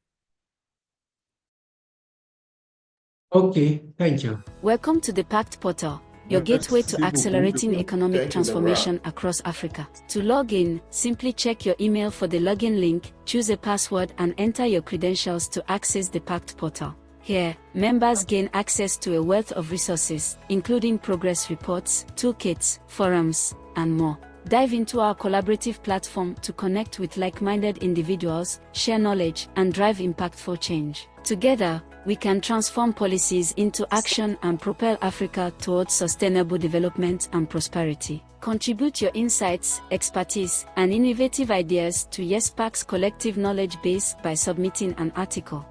Okay, thank you. Welcome to the Pact Portal, your gateway to accelerating economic transformation across Africa. To log in, simply check your email for the login link, choose a password and enter your credentials to access the Pact Portal. Here, members gain access to a wealth of resources, including progress reports, toolkits, forums, and more. Dive into our collaborative platform to connect with like-minded individuals, share knowledge, and drive impactful change. Together, we can transform policies into action and propel Africa towards sustainable development and prosperity. Contribute your insights, expertise, and innovative ideas to YesPac's collective knowledge base by submitting an article.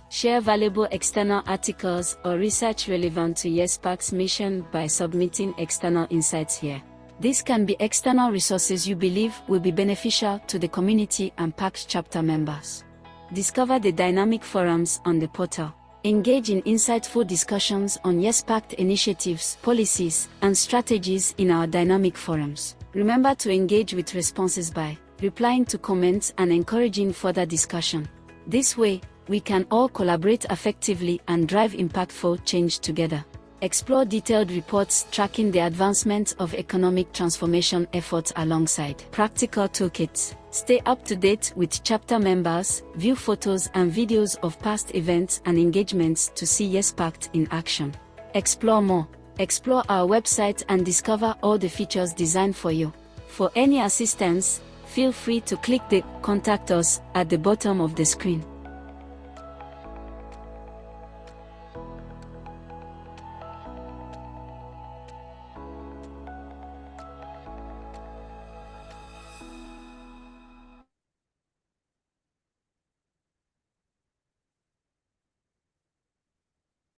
Share valuable external articles or research relevant to YesPac's mission by submitting external insights here. This can be external resources you believe will be beneficial to the community and Pact chapter members. Discover the dynamic forums on the portal. Engage in insightful discussions on Yes Pact initiatives, policies, and strategies in our dynamic forums. Remember to engage with responses by replying to comments and encouraging further discussion. This way, we can all collaborate effectively and drive impactful change together. Explore detailed reports tracking the advancement of economic transformation efforts alongside practical toolkits. Stay up to date with chapter members, view photos and videos of past events and engagements to see Yes Pact in action. Explore more. Explore our website and discover all the features designed for you. For any assistance, feel free to click the Contact Us at the bottom of the screen.